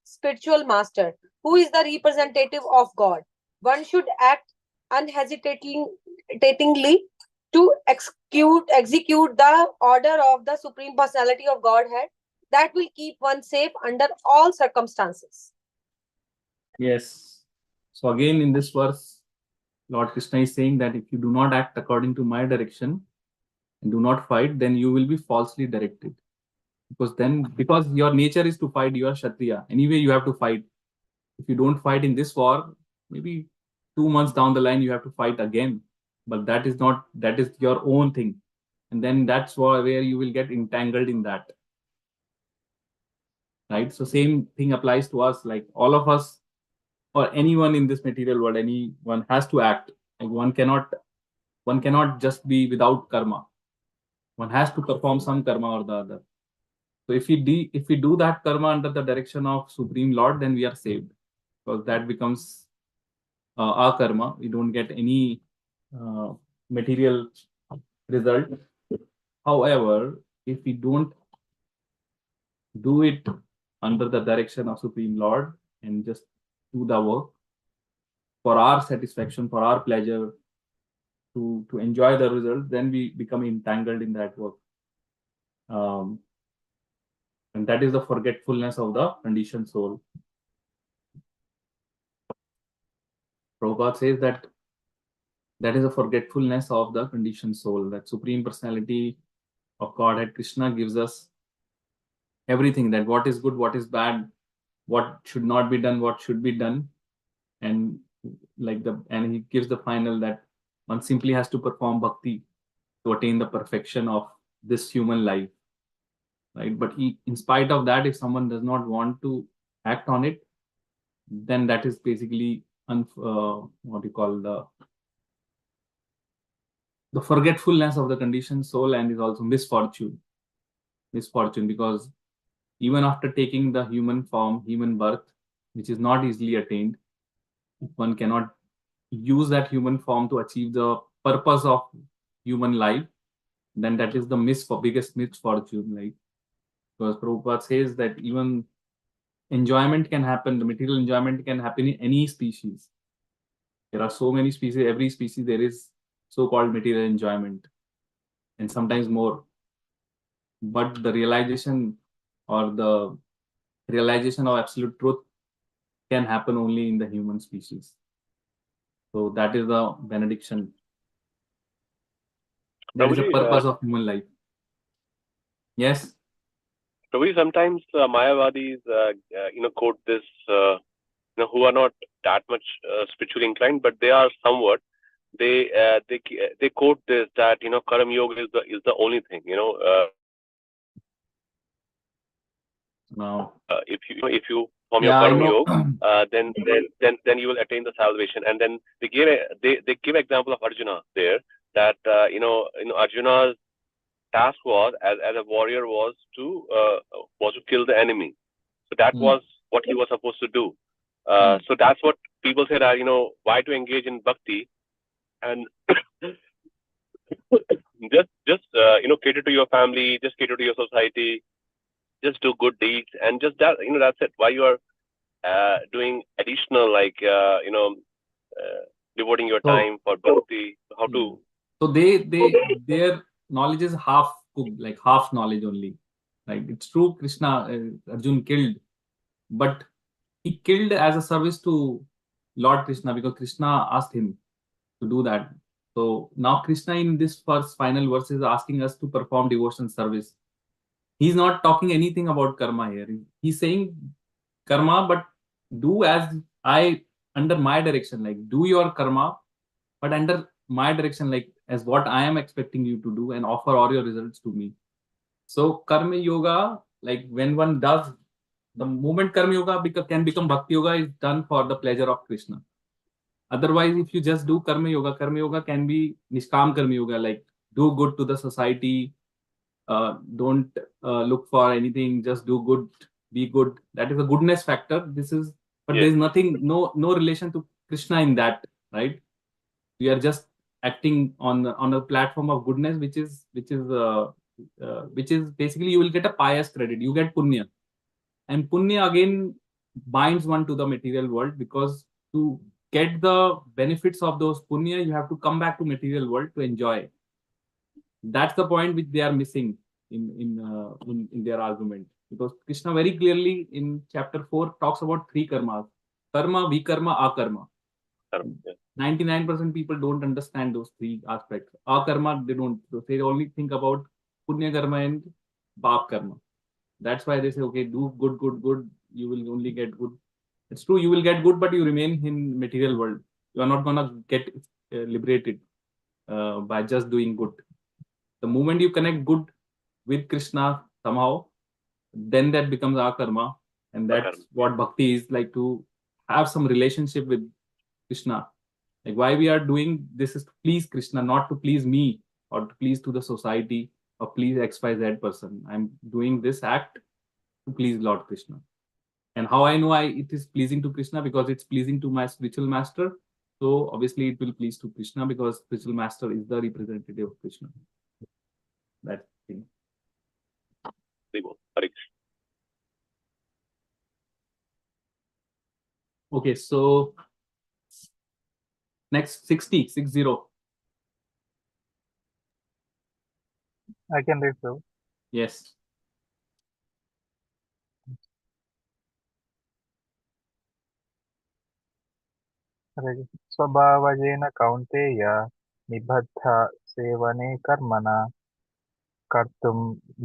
spiritual master, who is the representative of God. One should act unhesitatingly to execute the order of the Supreme Personality of Godhead. That will keep one safe under all circumstances. Yes. So again, in this verse, Lord Krishna is saying that if you do not act according to my direction and do not fight, then you will be falsely directed. Because your nature is to fight, you are Kshatriya. Anyway, you have to fight. If you don't fight in this war, maybe 2 months down the line, you have to fight again. But that is your own thing. And then that's where you will get entangled in that. Right? So same thing applies to us. Like all of us or anyone in this material world, anyone has to act. Like one cannot just be without karma. One has to perform some karma or the other. So if we do that karma under the direction of Supreme Lord, then we are saved, because that becomes our karma. We don't get any material result. However, if we don't do it under the direction of Supreme Lord and just do the work for our satisfaction, for our pleasure, to enjoy the result, then we become entangled in that work. And that is the forgetfulness of the conditioned soul. Prabhupada says that is a forgetfulness of the conditioned soul. That Supreme Personality of Godhead Krishna gives us everything, that what is good, what is bad, what should not be done, what should be done, and he gives the final that one simply has to perform bhakti to attain the perfection of this human life. Right? But in spite of that, if someone does not want to act on it, then that is basically the forgetfulness of the conditioned soul, and is also misfortune, because even after taking the human form, human birth, which is not easily attained, if one cannot use that human form to achieve the purpose of human life, then that is the biggest misfortune. Like, because Prabhupada says that even enjoyment can happen, the material enjoyment can happen in any species. There are so many species, every species there is so-called material enjoyment, and sometimes more. But the realization of absolute truth can happen only in the human species. So that is the benediction. That is the purpose of human life. Yes. Prabhuji, sometimes Mayavadis, quote this, who are not that much spiritually inclined, but they are somewhat. They quote this, that Karam Yoga is the only thing. Now, if you form your Karam Yoga, then you will attain the salvation. And then they give example of Arjuna there, that Arjuna's task was as a warrior was to kill the enemy. So that was what he was supposed to do. So that's what people say, that why to engage in bhakti, and just cater to your family, just cater to your society, just do good deeds, and just that, that's it. Why you are doing additional, devoting your time for bhakti? How to? So their knowledge is half cooked, like half knowledge only. Like it's true, Krishna, Arjun killed, but he killed as a service to Lord Krishna because Krishna asked him to do that. So now Krishna in this first final verse is asking us to perform devotion service. He's not talking anything about karma here. He's saying karma, but do as under my direction, like do your karma, but under my direction, like as what I am expecting you to do and offer all your results to me. So karma yoga, like when one does, the moment karma yoga can become bhakti yoga is done for the pleasure of Krishna. Otherwise, if you just do karma yoga can be nishkam karma yoga, like do good to the society, don't look for anything, just do good, be good. That is a goodness factor. But Yes. there is nothing, no relation to Krishna in that, right? We are just acting on a platform of goodness, which is basically you will get a pious credit. You get punya, and punya again binds one to the material world, because to get the benefits of those punya, you have to come back to material world to enjoy. That's the point which they are missing in their argument, because Krishna very clearly in chapter 4 talks about three karmas: karma, vikarma, akarma. 99% people don't understand those three aspects. Akarma, they don't. They only think about punya karma and pap karma. That's why they say, okay, do good. You will only get good. It's true, you will get good, but you remain in material world. You are not gonna get liberated by just doing good. The moment you connect good with Krishna somehow, then that becomes our karma, and that's what bhakti is, like to have some relationship with Krishna. Like why we are doing this is to please Krishna, not to please me or to please to the society or please XYZ person. I'm doing this act to please Lord Krishna. And how I know it is pleasing to Krishna? Because it's pleasing to my spiritual master. So obviously it will please to Krishna because spiritual master is the representative of Krishna. That thing. Okay, so next 60. I can read through. Yes. स्वभावजेन कौन्तेय निबद्ध सेवने कर्मणा कर्तुं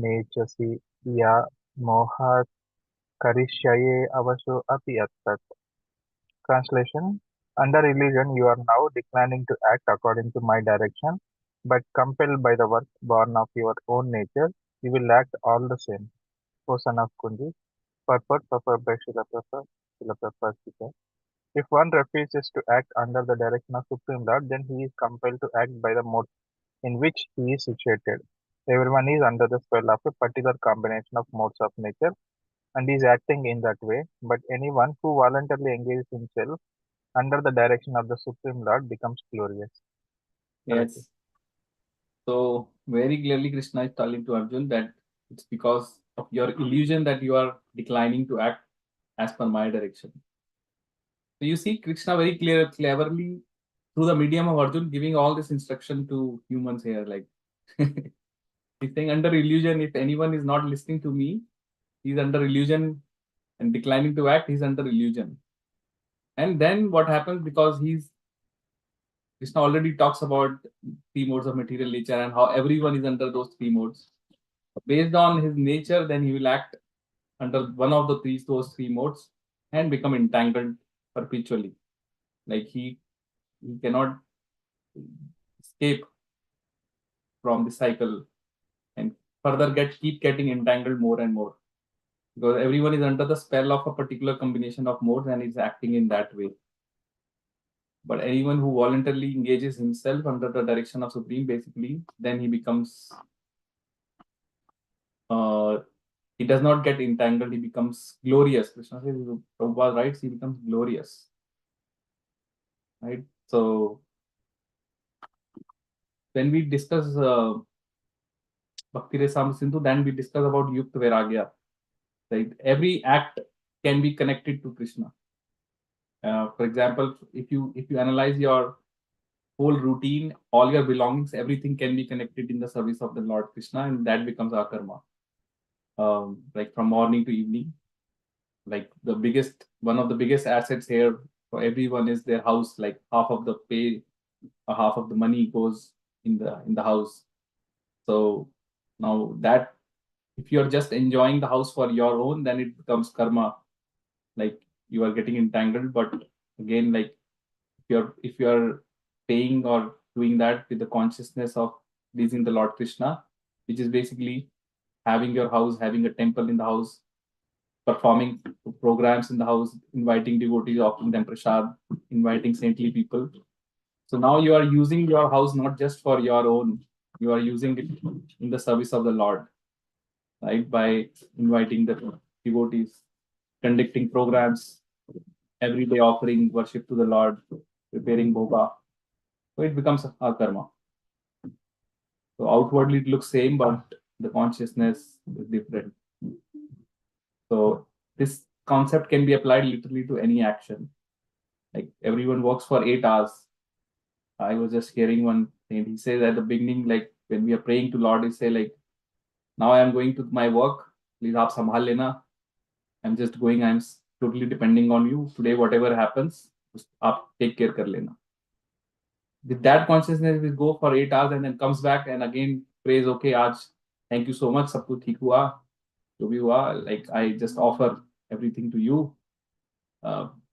नेच्छसि या मोहात् करिष्यये अवशो अपि तत्. Translation: Under illusion, you are now declining to act according to my direction, but compelled by the work born of your own nature, you will act all the same. O son of Kundi, purport by Srila Prabhupada. If one refuses to act under the direction of Supreme Lord, then he is compelled to act by the mode in which he is situated. Everyone is under the spell of a particular combination of modes of nature and is acting in that way, but anyone who voluntarily engages himself under the direction of the Supreme Lord becomes glorious. Yes. So very clearly Krishna is telling to Arjun that it's because of your illusion that you are declining to act as per my direction. So you see Krishna very cleverly through the medium of Arjun giving all this instruction to humans here. Like he's saying under illusion, if anyone is not listening to me, he's under illusion, and declining to act, he's under illusion. And then what happens, because Krishna already talks about three modes of material nature and how everyone is under those three modes. Based on his nature, then he will act under one of those three modes and become entangled perpetually. Like he cannot escape from the cycle and further keep getting entangled more and more. Because everyone is under the spell of a particular combination of modes and is acting in that way. But anyone who voluntarily engages himself under the direction of Supreme, basically, then he becomes, he does not get entangled, he becomes glorious. Krishna says, Prabhupada writes, he becomes glorious. Right? So, when we discuss Bhakti Rasamrita Sindhu, then we discuss about Yukta Vairagya. Right? Every act can be connected to Krishna. For example, if you analyze your whole routine, all your belongings, everything can be connected in the service of the Lord Krishna, and that becomes our karma. Like from morning to evening, like one of the biggest assets here for everyone is their house. Like half of the pay, half of the money goes in the house. So now that if you're just enjoying the house for your own, then it becomes karma. Like you are getting entangled. But again, like if you're paying or doing that with the consciousness of pleasing the Lord Krishna, which is basically having your house, having a temple in the house, performing programs in the house, inviting devotees, offering them prasad, inviting saintly people. So now you are using your house not just for your own, you are using it in the service of the Lord, right? By inviting the devotees, conducting programs, every day offering worship to the Lord, preparing bhoga. So it becomes a karma. So outwardly it looks same, but the consciousness is different. So this concept can be applied literally to any action. Like everyone works for 8 hours. I was just hearing one thing. He says at the beginning, like when we are praying to Lord, he say like, now I am going to my work. Please aap sambhal lena. I'm just going. I'm totally depending on you. Today, whatever happens, just aap take care kar lena. With that consciousness, we go for 8 hours and then comes back and again prays. Okay, aaj, thank you so much. Sab kuch theek hua. Jo bhi hua. Like I just offer everything to you.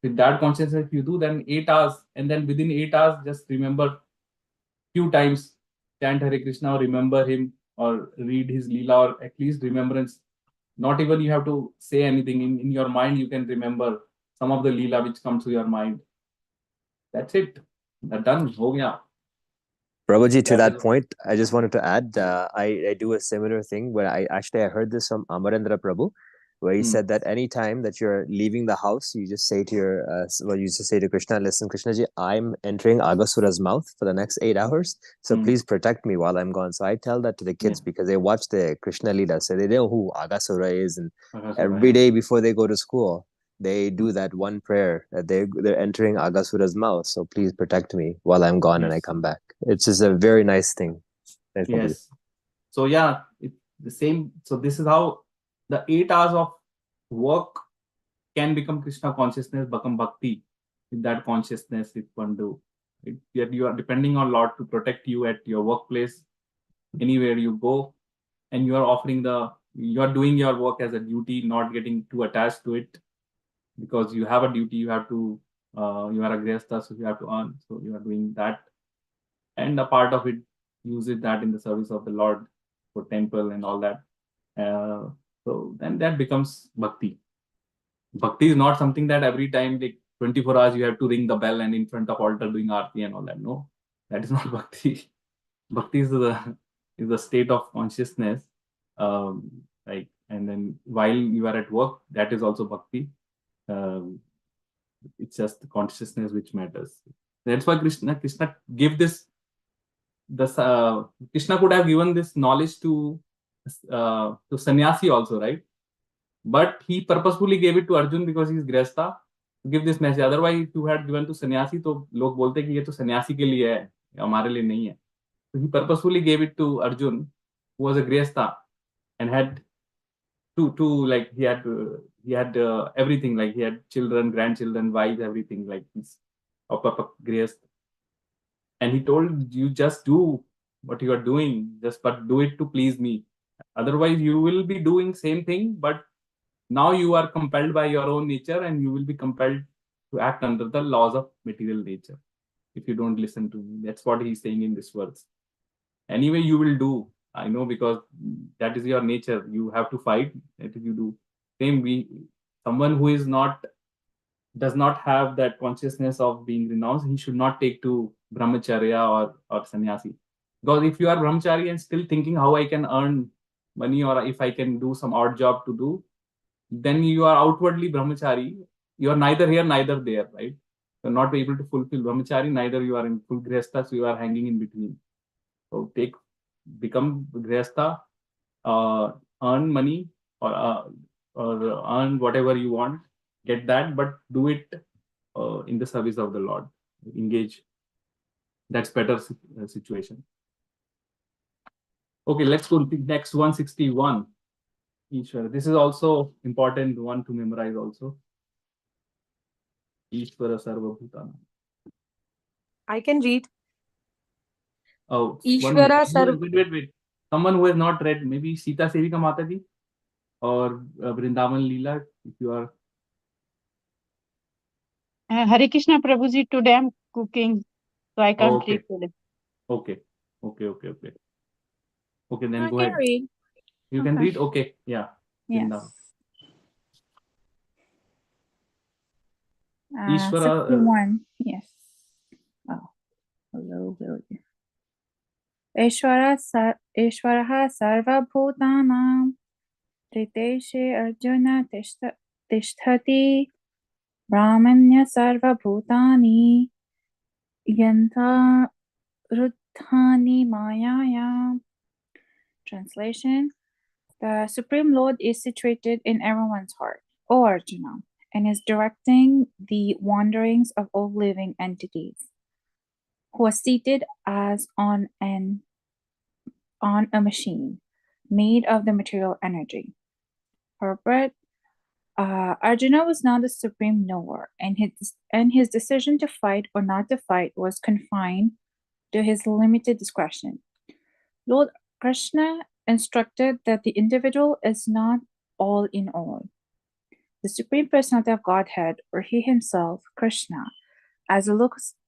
With that consciousness, if you do, then 8 hours, and then within 8 hours, just remember few times, chant Hare Krishna or remember him or read his Leela or at least remembrance. Not even you have to say anything. In your mind, you can remember some of the Leela which comes to your mind. That's it. That's done. Ho gaya. Prabhuji, to that point, I just wanted to add, I do a similar thing where I heard this from Amarendra Prabhu, where he said that anytime that you're leaving the house, you just say to you just say to Krishna, listen, Krishnaji, I'm entering Agasura's mouth for the next 8 hours, so please protect me while I'm gone. So I tell that to the kids because they watch the Krishna Leela, so they know who Agasura is, and every day before they go to school, they do that one prayer that they're entering Agasura's mouth, so please protect me while I'm gone and I come back. It's just a very nice thing. Yes. So yeah, the same. So this is how the 8 hours of work can become Krishna consciousness, become bhakti. With that consciousness, if one do, yet you are depending on Lord to protect you at your workplace, anywhere you go, and you are doing your work as a duty, not getting too attached to it, because you have a duty. You have to. You are a grihastha, so you have to earn. So you are doing that, and a part of it uses that in the service of the Lord for temple and all that. So then that becomes bhakti. Bhakti is not something that every time, like 24 hours, you have to ring the bell and in front of altar doing aarti and all that. No, that is not bhakti. Bhakti is the state of consciousness. Like, and then while you are at work, that is also bhakti. It's just the consciousness which matters. That's why Krishna gave this. Krishna could have given this knowledge to sannyasi also, right? But he purposefully gave it to Arjun because he is grihastha to give this message. Otherwise, if you had given to sannyasi, तो लोग बोलते कि ये तो सन्यासी के लिए है, हमारे लिए नहीं है. So he purposefully gave it to Arjun, who was a grihastha and had like he had everything, like he had children, grandchildren, wives, everything, like he's a grihastha. And he told you, just do what you are doing, but do it to please me. Otherwise, you will be doing same thing, but now you are compelled by your own nature and you will be compelled to act under the laws of material nature if you don't listen to me. That's what he's saying in this verse. Anyway, you will do. I know, because that is your nature. You have to fight. That if you do. Someone who does not have that consciousness of being renounced, he should not take to brahmacharya or sannyasi. Because if you are brahmachari and still thinking how I can earn money or if I can do some odd job to do, then you are outwardly brahmachari. You are neither here, neither there, right? You are not able to fulfill brahmachari, neither you are in full grihastha, so you are hanging in between. So become grihastha, earn money or earn whatever you want, get that, but do it in the service of the Lord. Engage. That's better situation. Okay, let's go to the next 161. Ishvara. This is also important one to memorize also. Ishvara Sarva Bhutana. I can read. Oh, Ishvara wait. Someone who has not read, maybe Sita Sevika Mataji or Vrindavan Leela, if you are. Hare Krishna Prabhuji, today I'm cooking, so I can't Okay. read today. Okay, then I go can ahead. read. You can Okay. read? Okay, yeah. Yes. Ishvara, 61. Yes. Oh, hello, William. Ishvaraha sarvabhutanam triteshe arjuna tishtati brahmanya sarvabhutani yanta ruddhani mayaya. Translation: the Supreme Lord is situated in everyone's heart, O Arjuna, and is directing the wanderings of all living entities, who are seated as on a machine made of the material energy. Purport: Arjuna was not the supreme knower, and his decision to fight or not to fight was confined to his limited discretion. Lord Krishna instructed that the individual is not all in all. The Supreme Personality of Godhead, or He Himself, Krishna, as a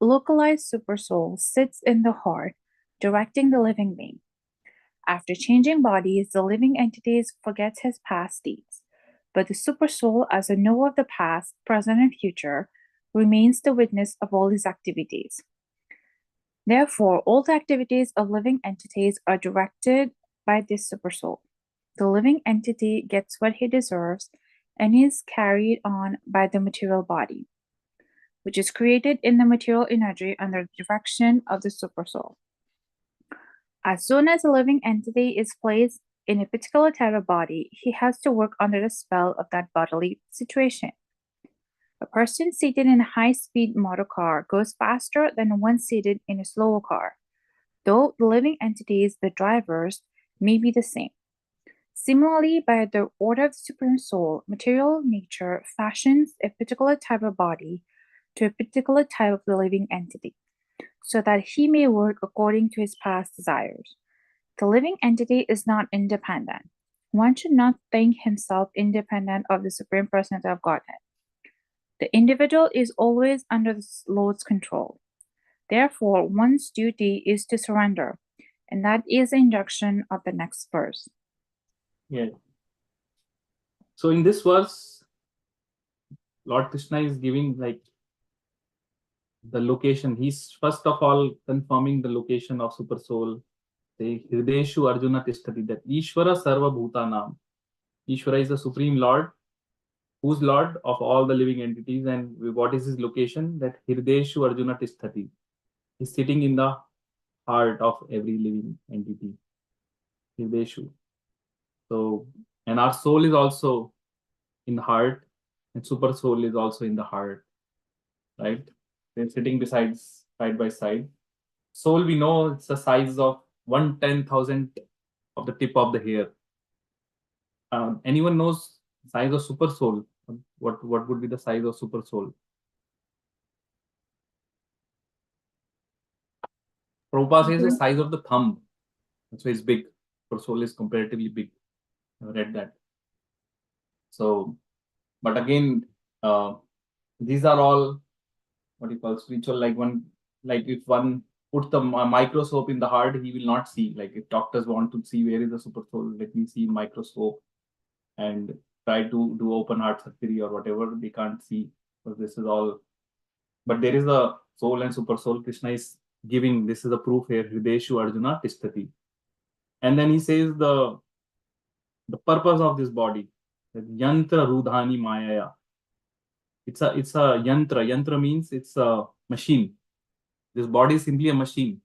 localized supersoul, sits in the heart, directing the living being. After changing bodies, the living entities forget his past deeds, but the supersoul, as a knower of the past, present, and future, remains the witness of all his activities. Therefore, all the activities of living entities are directed by this supersoul. The living entity gets what he deserves and is carried on by the material body, which is created in the material energy under the direction of the supersoul. As soon as a living entity is placed in a particular type of body, he has to work under the spell of that bodily situation. A person seated in a high-speed motor car goes faster than one seated in a slower car, though the living entities, the drivers, may be the same. Similarly, by the order of the Supreme Soul, material nature fashions a particular type of body to a particular type of the living entity, so that he may work according to his past desires. The living entity is not independent. One should not think himself independent of the Supreme Personality of Godhead. The individual is always under the Lord's control. Therefore, one's duty is to surrender, and that is the instruction of the next verse. Yeah. So in this verse, Lord Krishna is giving like the location. He's first of all confirming the location of Super Soul. Say Hrideshu Arjuna Tishtati, that Ishvara Sarva Bhutanam. Ishvara is the Supreme Lord, who's Lord of all the living entities, and what is his location? That Hrideshu Arjuna Tishtati. He's sitting in the heart of every living entity. Hrideshu. So, and our soul is also in the heart, and Super Soul is also in the heart, right? They're sitting side by side. Soul, we know it's the size of 1/10,000 of the tip of the hair. Anyone knows the size of Super Soul? What would be the size of Super Soul? Prabhupada says the size of the thumb. That's why it's big. Super Soul is comparatively big. I read that. So, but again, these are all what you call spiritual. Like if one puts the microscope in the heart, he will not see. Like if doctors want to see where is the Super Soul, let me see microscope and try to do open heart surgery or whatever, they can't see. So this is all. But there is a soul and Super Soul. Krishna is giving. This is a proof here. Hrideshu Arjuna Tishtati. And then he says the purpose of this body. Yantra Rudhani Mayaya. It's a yantra. Yantra means it's a machine. This body is simply a machine,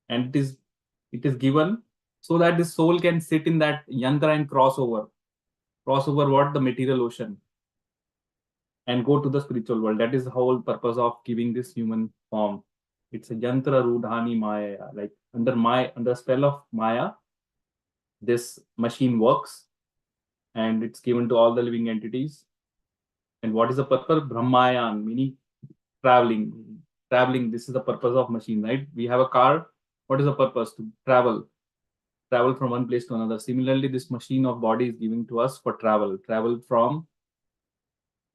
and it is given so that the soul can sit in that yantra and cross over what? The material ocean, and go to the spiritual world. That is the whole purpose of giving this human form. It's a yantra rudhani maya. Like under spell of Maya, this machine works, and it's given to all the living entities. And what is the purpose? Brahmayan, meaning traveling. Traveling, this is the purpose of machine, right? We have a car. What is the purpose? To travel from one place to another. Similarly, this machine of body is given to us for travel from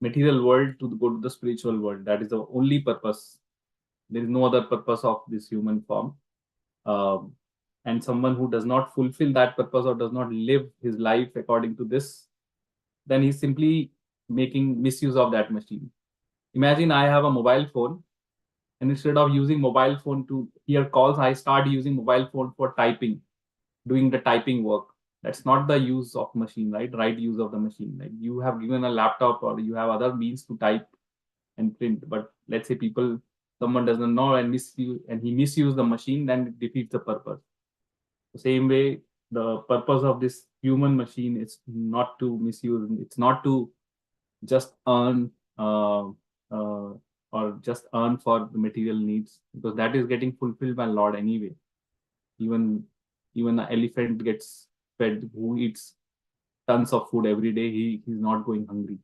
material world to go to the spiritual world. That is the only purpose. There is no other purpose of this human form. And someone who does not fulfill that purpose or does not live his life according to this, then he's simply making misuse of that machine. Imagine I have a mobile phone, and instead of using mobile phone to hear calls, I start using mobile phone for typing, doing the typing work. That's not the use of machine, right use of the machine. Like you have given a laptop or you have other means to type and print, but let's say someone doesn't know and he misuse the machine, then it defeats the purpose. The same way, the purpose of this human machine is not to misuse. It's not to just earn or just earn for the material needs, because that is getting fulfilled by Lord anyway. Even an elephant gets fed, who eats tons of food every day. He's not going hungry.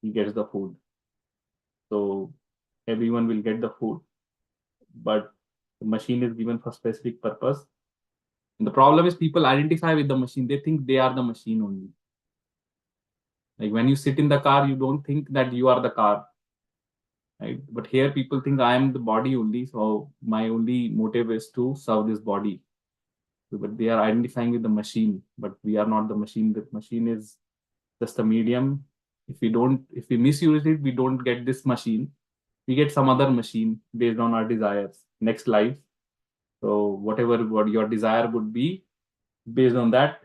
He gets the food. So everyone will get the food, but the machine is given for specific purpose. And the problem is people identify with the machine. They think they are the machine only. Like when you sit in the car, you don't think that you are the car, right? But here people think I am the body only. So my only motive is to serve this body. But they are identifying with the machine, but we are not the machine. The machine is just a medium. If we misuse it, we don't get this machine. We get some other machine based on our desires. Next life. So what your desire would be, based on that,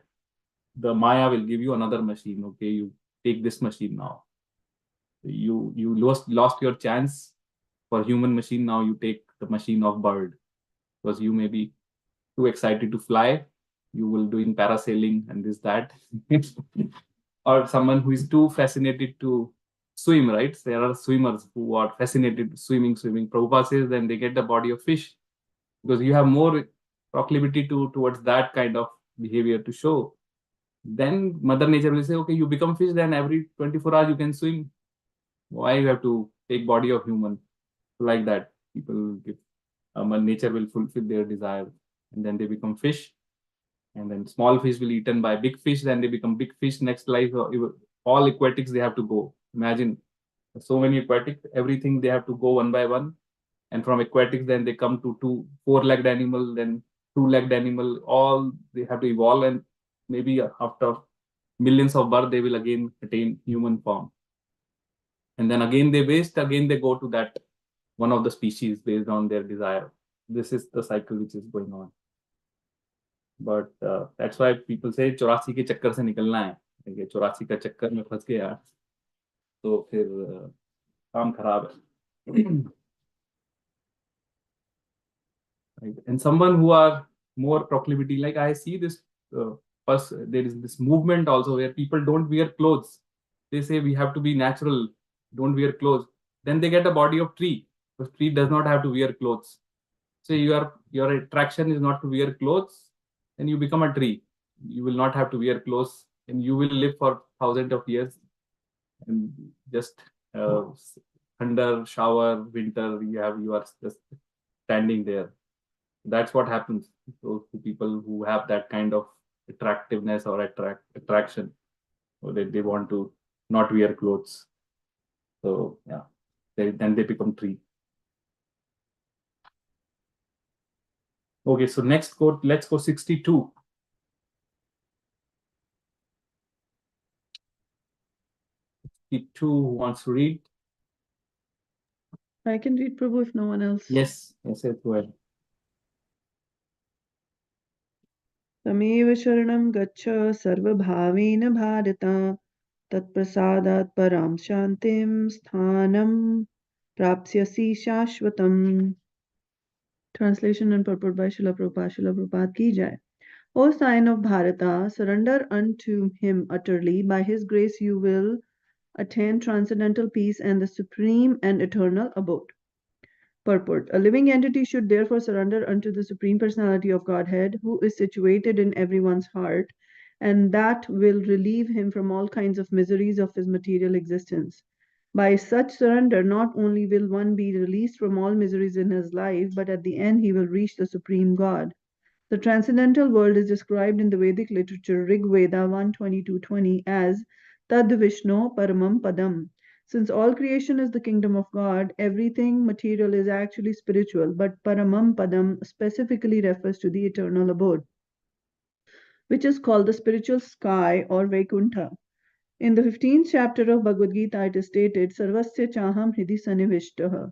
the Maya will give you another machine. Okay, you take this machine now. You lost your chance for human machine. Now you take the machine of bird, because you may be too excited to fly. You will doing parasailing and this that. Or someone who is too fascinated to swim, right? There are swimmers who are fascinated swimming. Prabhupada says then they get the body of fish, because you have more proclivity towards that kind of behavior to show. Then Mother Nature will say, okay, you become fish, then every 24 hours you can swim. Why you have to take body of human? Like that, people give nature will fulfill their desire, and then they become fish. And then small fish will eaten by big fish, then they become big fish. Next life, all aquatics they have to go. Imagine so many aquatics, everything they have to go one by one. And from aquatics, then they come to four-legged animal, then two-legged animal. All they have to evolve, and maybe after millions of births, they will again attain human form. And then again they waste, again they go to that one of the species based on their desire. This is the cycle which is going on. But that's why people say 84 के चक्कर से निकलना है. 84 का चक्कर में फंस गया तो फिर काम खराब है. Right? And someone who are more proclivity, like I see this there is this movement also where people don't wear clothes. They say we have to be natural, don't wear clothes. Then they get a body of tree, because tree does not have to wear clothes. So your attraction is not to wear clothes, then you become a tree. You will not have to wear clothes, and you will live for thousands of years, and just thunder, shower, winter, you are just standing there. That's what happens to people who have that kind of attractiveness or attraction, or they want to not wear clothes. So yeah, then they become tree. Okay, so next quote, let's go 62. Who wants to read? I can read, Prabhu, if no one else. Yes, go ahead. तमेव शरणं गच्छ सर्वभावेन भारत तत्प्रसादात् परां शान्तिं स्थानं प्राप्स्यसि शाश्वतम्. Translation and purport by Srila Prabhupada. Srila Prabhupada ki jai. O sign of Bharata, surrender unto him utterly. By his grace you will attain transcendental peace and the supreme and eternal abode. Purport. A living entity should therefore surrender unto the Supreme Personality of Godhead, who is situated in everyone's heart, and that will relieve him from all kinds of miseries of his material existence. By such surrender, not only will one be released from all miseries in his life, but at the end he will reach the Supreme God. The transcendental world is described in the Vedic literature Rig Veda 122:20 as Tad Vishno Paramam Padam. Since all creation is the kingdom of God, everything material is actually spiritual, but Paramam Padam specifically refers to the eternal abode, which is called the spiritual sky or Vaikuntha. In the 15th chapter of Bhagavad Gita, it is stated, Sarvasya Chaham Hridhi Sanivishtaha.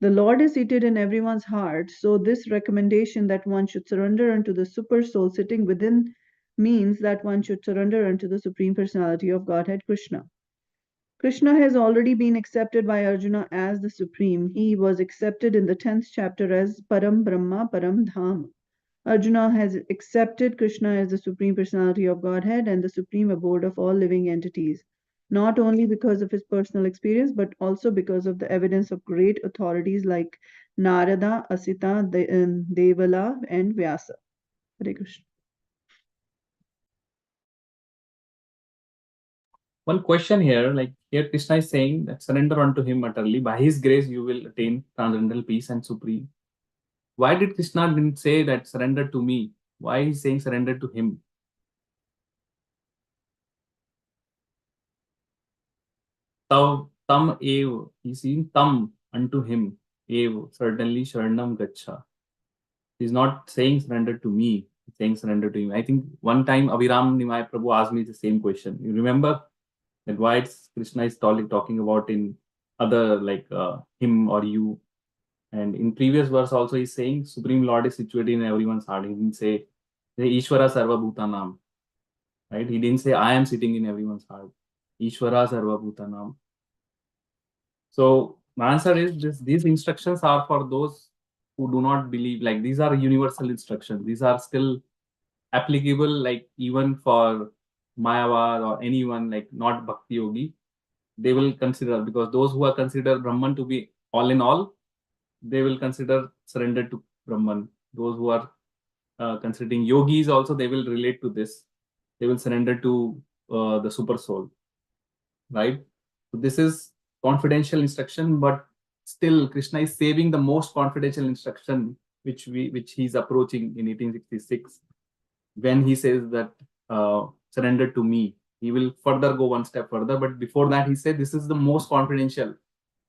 The Lord is seated in everyone's heart, so this recommendation that one should surrender unto the super soul sitting within means that one should surrender unto the Supreme Personality of Godhead, Krishna. Krishna has already been accepted by Arjuna as the Supreme. He was accepted in the 10th chapter as Param Brahma Param Dham. Arjuna has accepted Krishna as the Supreme Personality of Godhead and the supreme abode of all living entities, not only because of his personal experience, but also because of the evidence of great authorities like Narada, Asita, Devala, and Vyasa. Hare Krishna. One question here, like here Krishna is saying that surrender unto him utterly. By his grace, you will attain transcendental peace and supreme. Why did Krishna didn't say that surrender to me? Why is he saying surrender to him? Tam ev, he's saying tam unto him. Ev, certainly sharanam gacha. He's not saying surrender to me, he's saying surrender to him. I think one time Abhiram Nimai Prabhu asked me the same question. You remember that why Krishna is talking about in other like him or you. And in previous verse also he's saying Supreme Lord is situated in everyone's heart. He didn't say Ishvara Sarva Bhutanam. Right? He didn't say I am sitting in everyone's heart. Ishvara Sarva Bhutanam. So my answer is these instructions are for those who do not believe. Like these are universal instructions. These are still applicable, like even for Mayavad or anyone like not Bhakti Yogi. They will consider, because those who are considered Brahman to be all in all, they will consider surrender to Brahman. Those who are considering yogis also, they will relate to this. They will surrender to the super soul, right? So this is confidential instruction, but still Krishna is saving the most confidential instruction which he's approaching in 1866 when he says that surrender to me. He will further go one step further, but before that he said this is the most confidential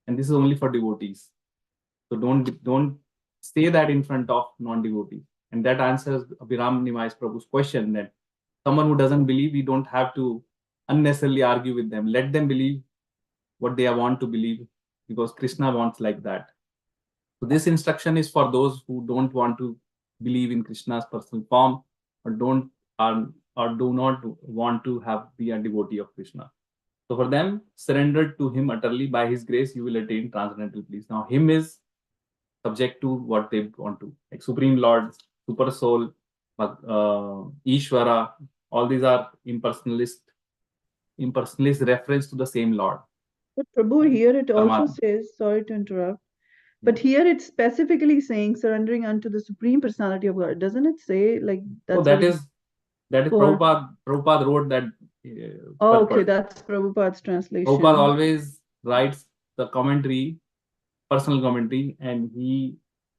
and this is only for devotees. So don't say that in front of non-devotees. And that answers Abhiram Nimai Prabhu's question that someone who doesn't believe, we don't have to unnecessarily argue with them. Let them believe what they want to believe, because Krishna wants like that. So this instruction is for those who don't want to believe in Krishna's personal form or do not want to be a devotee of Krishna. So for them, surrender to him utterly. By his grace, you will attain transcendental bliss. Now, him is subject to what they want to, like Supreme Lord, Super Soul, Ishvara. All these are impersonalist reference to the same Lord. But Prabhu, here it also says, sorry to interrupt, but here it's specifically saying surrendering unto the Supreme Personality of God. Doesn't it say like that? Oh, that is Prabhupada wrote that. Okay, that's Prabhupada's translation. Prabhupada always writes the commentary, personal commentary, and he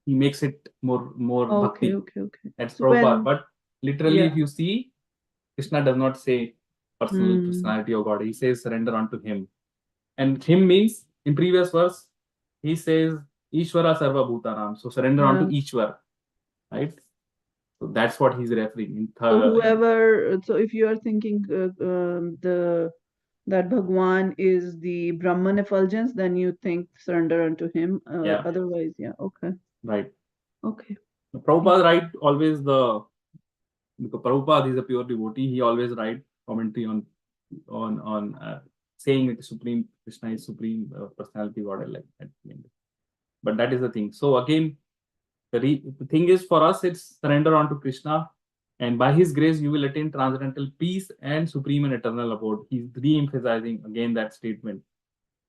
makes it more bhakti. Okay. That's Prabhupada. But literally, if you see, Krishna does not say personal personality of God. He says surrender unto him. And him means, in previous verse, he says Ishvara Sarva Bhutanam. So surrender unto Ishvara. Right? So that's what he's referring. So if you are thinking that Bhagwan is the Brahman effulgence, then you think surrender unto him. Otherwise, okay. Right. Okay. Prabhupada write always because Prabhupada is a pure devotee, he always write commentary on saying that Supreme Krishna is Supreme Personality God, like that. But that is the thing. So again, the thing is for us, it's surrender unto Krishna, and by his grace you will attain transcendental peace and supreme and eternal abode. He's re-emphasizing again that statement.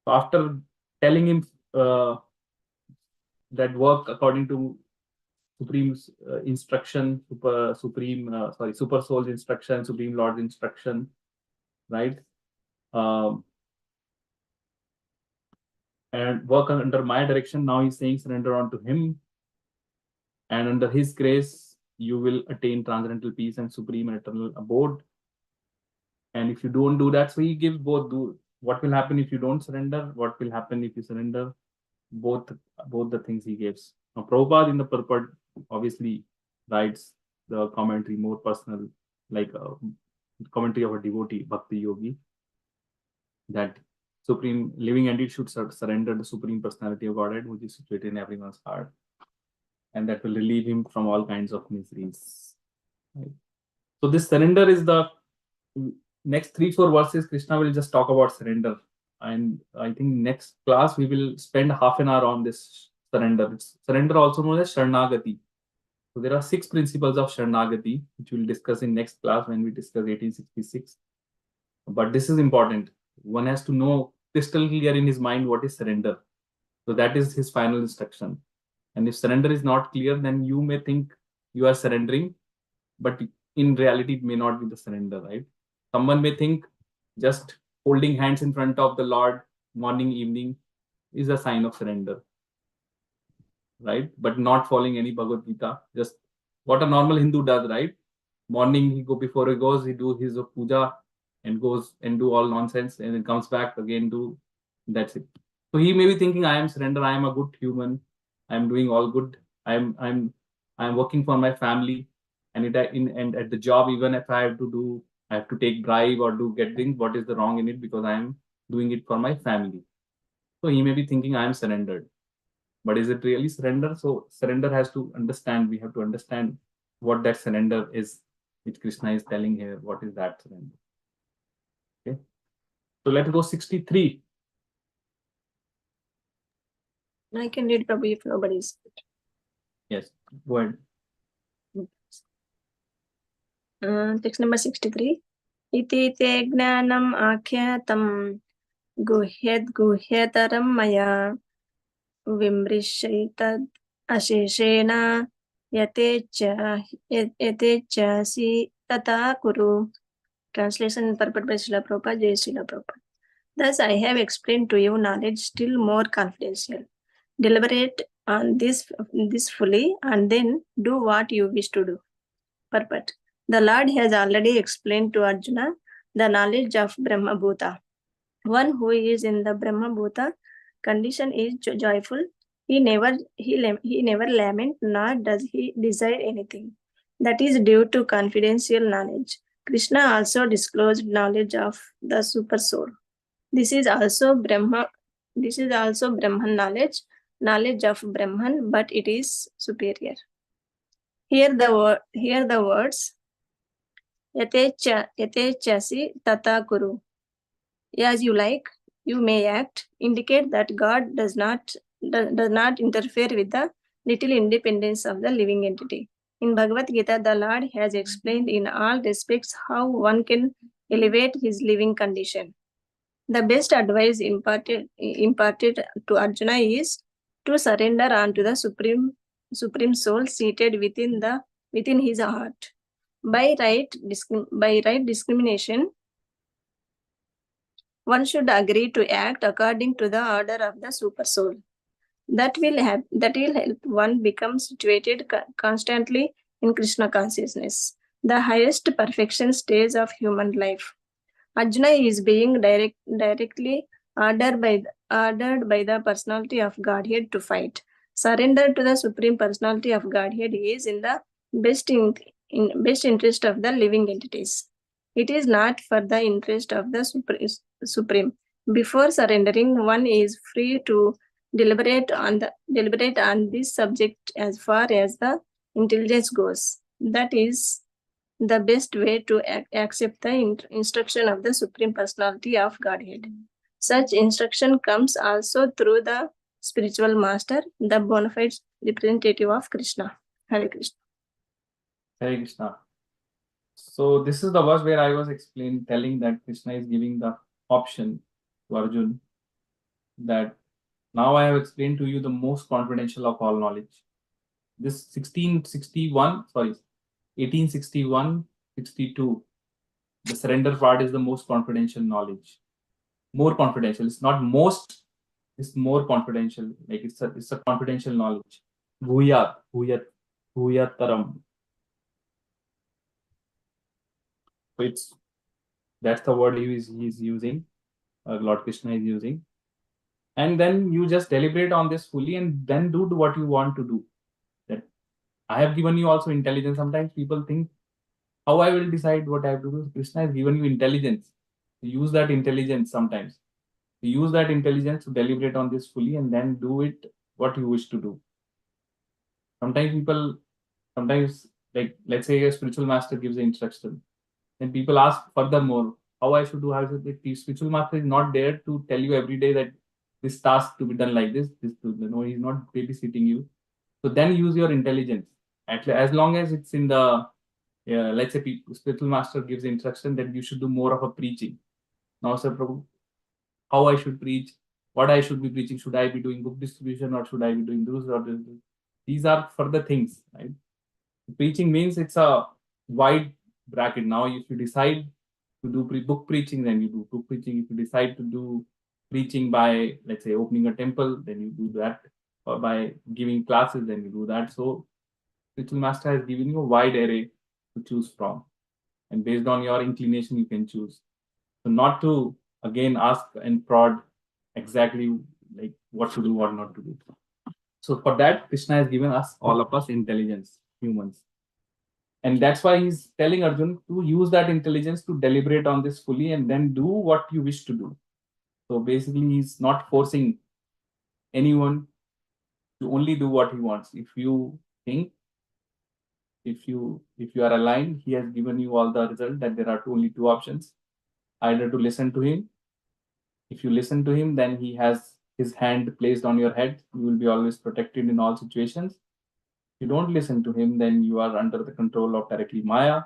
So after telling him that work according to Supreme's instruction, Super Soul's instruction, Supreme Lord's instruction, right? And work under my direction. Now he's saying surrender unto him, and under his grace you will attain transcendental peace and supreme and eternal abode. And if you don't do that, so he gives both. What will happen if you don't surrender? What will happen if you surrender? Both the things he gives. Now Prabhupada in the purport obviously writes the commentary more personal, like a commentary of a devotee, Bhakti yogi, that supreme living entity should surrender the supreme personality of Godhead, which is situated in everyone's heart, and that will relieve him from all kinds of miseries. Right? So this surrender is the next 3-4 verses. Krishna will just talk about surrender, and I think next class we will spend half an hour on this surrender. It's surrender also known as Sharanagati. So there are 6 principles of Sharanagati, which we'll discuss in next class when we discuss 1866. But this is important. One has to know crystal clear in his mind what is surrender. So that is his final instruction. And if surrender is not clear, then you may think you are surrendering, but in reality it may not be the surrender, right? Someone may think just holding hands in front of the Lord morning, evening is a sign of surrender, right? But not following any Bhagavad Gita, just what a normal Hindu does, right? Morning before he goes, he do his puja and goes and do all nonsense, and then comes back again, that's it. So he may be thinking, I am surrender, I am a good human, I am doing all good, I am working for my family, and at the job, even if I have to take bribe or get things, what is the wrong in it, because I am doing it for my family. So he may be thinking I am surrendered. But is it really surrender? So surrender has to understand, we have to understand what that surrender is, which Krishna is telling here. What is that surrender? Okay. So let's go 63. I can read probably if nobody's. Yes, go ahead. Text number 63. Iti te gnanam akhyatam guhyataram maya vimrishitad asheshena yatechasi tata kuru. Translation and purport by Srila Prabhupada, Jai Srila Prabhupada. Thus I have explained to you knowledge still more confidential. Deliberate on this fully and then do what you wish to do. Purport. The Lord has already explained to Arjuna the knowledge of Brahma Bhuta. One who is in the Brahma Bhuta condition is joyful. He never laments, nor does he desire anything. That is due to confidential knowledge. Krishna also disclosed knowledge of the super soul. This is also Brahman knowledge of Brahman, but it is superior. Here the words yatechasi tata kuru. As you like, you may act, indicate that God does not interfere with the little independence of the living entity. In Bhagavad Gita, the Lord has explained in all respects how one can elevate his living condition. The best advice imparted to Arjuna is to surrender unto the supreme soul seated within his heart. By right discrimination, one should agree to act according to the order of the super soul. That will help one become situated constantly in Krishna consciousness, the highest perfection stage of human life. Arjuna is being directly ordered by the personality of Godhead to fight. Surrender to the supreme personality of Godhead is in the best interest of the living entities. It is not for the interest of the supreme. Before surrendering, one is free to deliberate on this subject as far as the intelligence goes. That is the best way to accept the instruction of the Supreme Personality of Godhead. Such instruction comes also through the spiritual master, the bona fide representative of Krishna. Hare Krishna. Hare Krishna. So this is the verse where I was telling that Krishna is giving the option to Arjuna that Now I have explained to you the most confidential of all knowledge. This 1861, 62, the surrender part is the most confidential knowledge. More confidential. It's not most, it's more confidential. Like it's a confidential knowledge. Bhuyat taram. So that's the word he's using, Lord Krishna is using. And then you just deliberate on this fully and then do what you want to do. That I have given you also intelligence. Sometimes people think, how I will decide what I have to do? Krishna has given you intelligence. Use that intelligence sometimes. Use that intelligence to deliberate on this fully and then do it what you wish to do. Sometimes like let's say a spiritual master gives an instruction. Then people ask furthermore, how I should do, how should the spiritual master is not there to tell you every day that this task to be done like this, no, he's not babysitting you. So then use your intelligence. As long as it's in the, let's say spiritual master gives instruction that you should do more of a preaching. Now, Sir Prabhu, how I should preach, what I should be preaching, should I be doing book distribution or should I be doing this or this? These are further things, right? Preaching means it's a wide bracket. Now, if you decide to do book preaching, then you do book preaching. If you decide to do preaching by, let's say, opening a temple, then you do that. Or by giving classes, then you do that. So, spiritual master has given you a wide array to choose from. And based on your inclination, you can choose. So, not to, again, ask and prod exactly like what to do, what not to do. So, for that, Krishna has given us, all of us, intelligence, humans. And that's why he's telling Arjun to use that intelligence to deliberate on this fully and then do what you wish to do. So basically, he's not forcing anyone to only do what he wants. If you think, if you are aligned, he has given you all the result that there are only two options. Either to listen to him. If you listen to him, then he has his hand placed on your head. You will be always protected in all situations. If you don't listen to him, then you are under the control of directly Maya.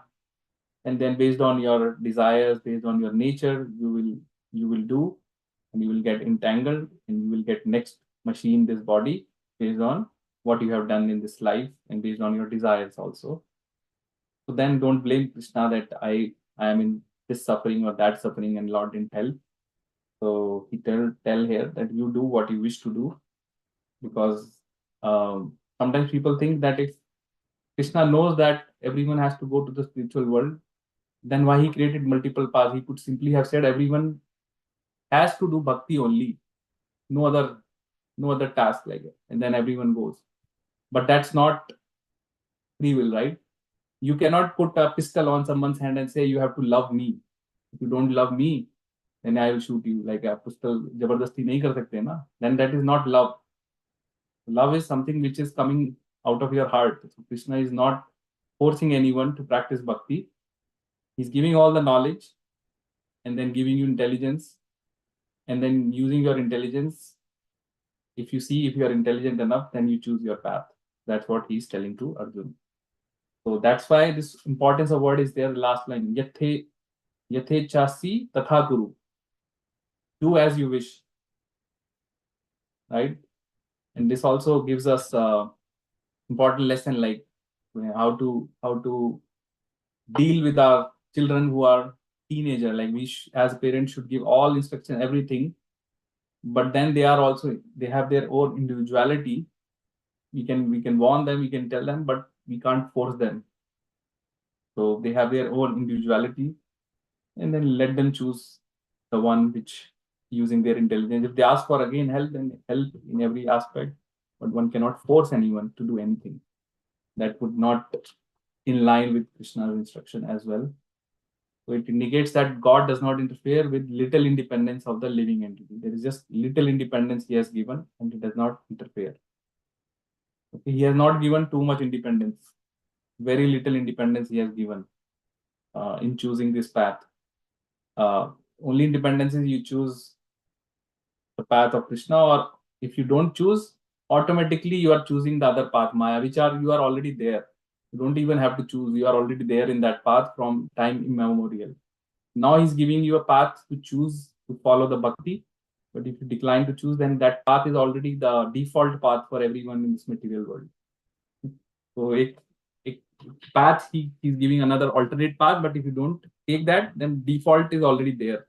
And then based on your desires, based on your nature, you will do, and you will get entangled, and you will get next machine this body based on what you have done in this life and based on your desires also. So then don't blame Krishna that I am in this suffering or that suffering and Lord didn't help. So he tell here that you do what you wish to do, because sometimes people think that if Krishna knows that everyone has to go to the spiritual world, then why he created multiple paths? He could simply have said everyone has to do bhakti only, no other task like it, and then everyone goes. But that's not free will, right? You cannot put a pistol on someone's hand and say you have to love me. If you don't love me, then I will shoot you. Like a pistol, jabardasti nahi kar sakte na. Then that is not love. Love is something which is coming out of your heart. So Krishna is not forcing anyone to practice bhakti. He's giving all the knowledge and then giving you intelligence, and then using your intelligence. If you are intelligent enough, then you choose your path. That's what he's telling to Arjun. So that's why this importance of word is there. The last line, yathe chasi tatha kuru. Do as you wish. Right? And this also gives us important lesson like how to deal with our children who are teenager. Like we as parents should give all instruction, everything, but then they have their own individuality. We can warn them, we can tell them, but we can't force them. So they have their own individuality, and then let them choose the one which using their intelligence. If they ask for again help, then help in every aspect, but one cannot force anyone to do anything. That would not in line with Krishna's instruction as well. So it indicates that God does not interfere with little independence of the living entity. There is just little independence he has given, and it does not interfere. Okay, he has not given too much independence. Very little independence he has given in choosing this path. Only independence is you choose the path of Krishna, or if you don't choose, automatically you are choosing the other path, Maya, you are already there. You don't even have to choose. You are already there in that path from time immemorial. Now he's giving you a path to choose to follow the bhakti, But if you decline to choose, then that path is already the default path for everyone in this material world. So a path, he's giving another alternate path, but if you don't take that, then default is already there.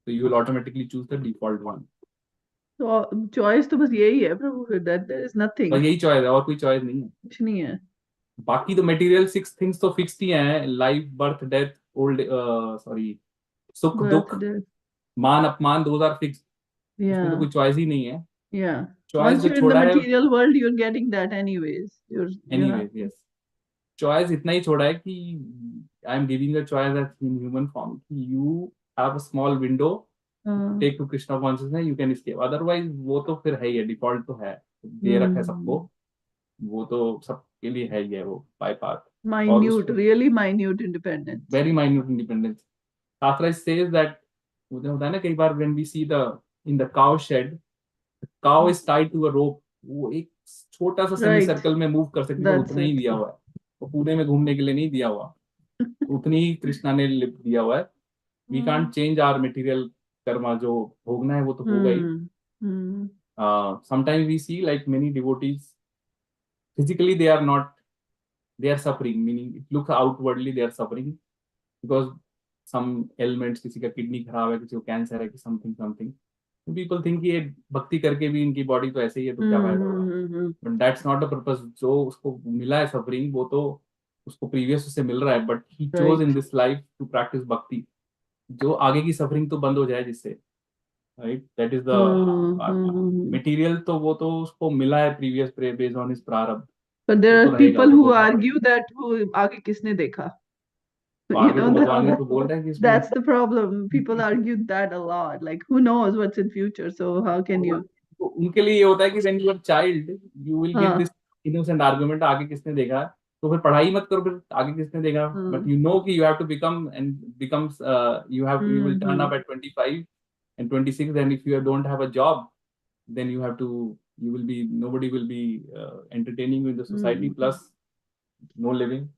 So you will automatically choose the default one. तो choice तो बस यही है प्रभु, फिर that there is nothing. बस यही choice है, और कोई choice नहीं है. कुछ नहीं है. बाकी तो material 6 things तो fixed ही हैं. Life, birth, death, old, सुख, दुख, मान, अपमान, those are fixed. इसमें तो कोई choice ही नहीं है. Yeah. Choice Once जो you're in the छोड़ा है, material world, you're getting that anyways. anyways, yes. Choice इतना ही छोड़ा है कि I am giving a choice as in human form. You have a small window. Take to Krishna consciousness, you can escape. Otherwise, वो तो फिर है ही है, default तो है, दे रखा है सबको. वो तो सबके लिए है ही है वो bypass. Minute, really minute independence. Very minute independence. Shastra says that होता है ना कई बार when we see in the cow shed, the cow is tied to a rope. वो एक छोटा सा सेमी सर्कल में मूव कर सकती है, उतना ही दिया हुआ है. वो पूरे में घूमने के लिए नहीं दिया हुआ, उतनी ही कृष्णा ने दिया हुआ है. We can't change our material karma. जो भोगना है वो तो होगा ही. Sometimes we see like many devotees, physically they are not, they are suffering, meaning it looks outwardly they are suffering because some ailments, किसी का किडनी खराब है, किसी को कैंसर है, कि something. People think ये भक्ति करके भी इनकी बॉडी तो ऐसे ही है, तो क्या फायदा होगा. But that's not the purpose. जो उसको मिला है suffering, वो तो उसको previous से मिल रहा है, but he chose in this life to practice bhakti. जो आगे की सफरिंग तो बंद हो जाए जिससे, right. That is the material. तो वो तो उसको मिला है प्रीवियस बेस्ड ऑन हिज प्रारब्ध. But there are people who argue that वो आगे किसने देखा. आगे तो भगवान ने तो बोल रहे हैं कि that's the problem. People argue that a lot. Like who knows what's in future? So how can you? उनके लिए ये होता है कि when you are child, you will get this innocent argument. आगे किसने देखा, तो फिर पढ़ाई मत करो, फिर आगे किसने देखा. But you know कि you have to become and becomes you will turn up at 25 and 26, and if you don't have a job, then you will be, nobody will be entertaining you in the society, plus no living.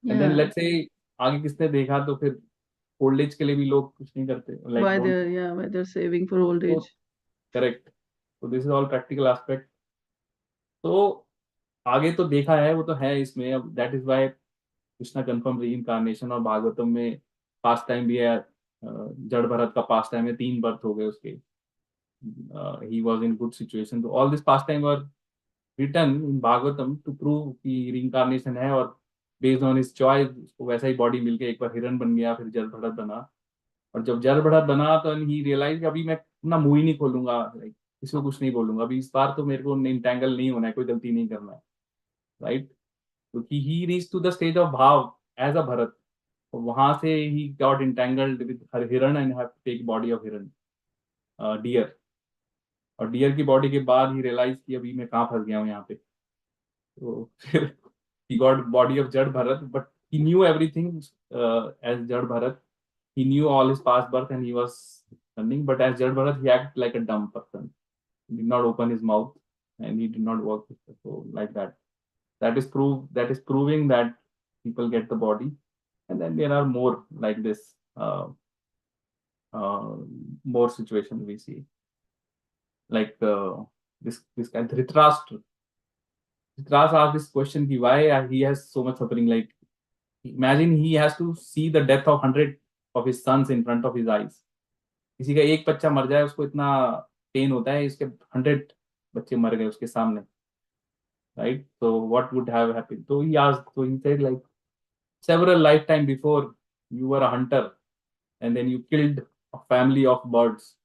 And then let's say आगे किसने देखा, तो फिर old age के लिए भी लोग कुछ नहीं करते. Why they're saving for old age. Correct. So this is all practical aspect. तो आगे तो देखा है, वो तो है इसमें. अब that is why Krishna confirm reincarnation. और भागवतम में पास्ट टाइम भी है. जड़ भरत का पास्ट टाइम है, 3 बर्थ हो गए उसके. he was in good situation. So all this past time were written in Bhagavatam to prove कि reincarnation है, और based on his choice उसको वैसा ही बॉडी मिल के एक बार हिरण बन गया, फिर जड़ भरत बना. और जब जड़ भरत बना तो he realized कि अभी मैं अपना मुंह ही नहीं खोलूंगा, like किसी को कुछ नहीं बोलूंगा अभी. इस बार तो मेरे को इंटैंगल नहीं होना है, कोई गलती नहीं करना है, राइट. क्योंकि he reached to the stage of भाव as a भरत. वहां से he got entangled with हिरण and have to take body of हिरण, डियर. और डियर की बॉडी के बाद ही रियलाइज कि अभी मैं कहाँ फंस गया हूँ यहाँ पे. तो फिर he got body of Jad Bharat, but he knew everything as Jad Bharat. He knew all his past birth and he was running, but as Jad Bharat he acted like a dumb person. He did not open his mouth and he did not work so like that. That is proving that people get the body, and then there are more like this, more situations we see. Like this guy Dhritarashtra asked this question ki why he has so much suffering. Like imagine he has to see the death of 100 of his sons in front of his eyes. किसी का एक बच्चा मर जाए उसको इतना pen होता है, इसके 100 बच्चे मर गए उसके सामने, right? So what would have happened? So he said like several lifetime before you were a hunter and then you killed a family of birds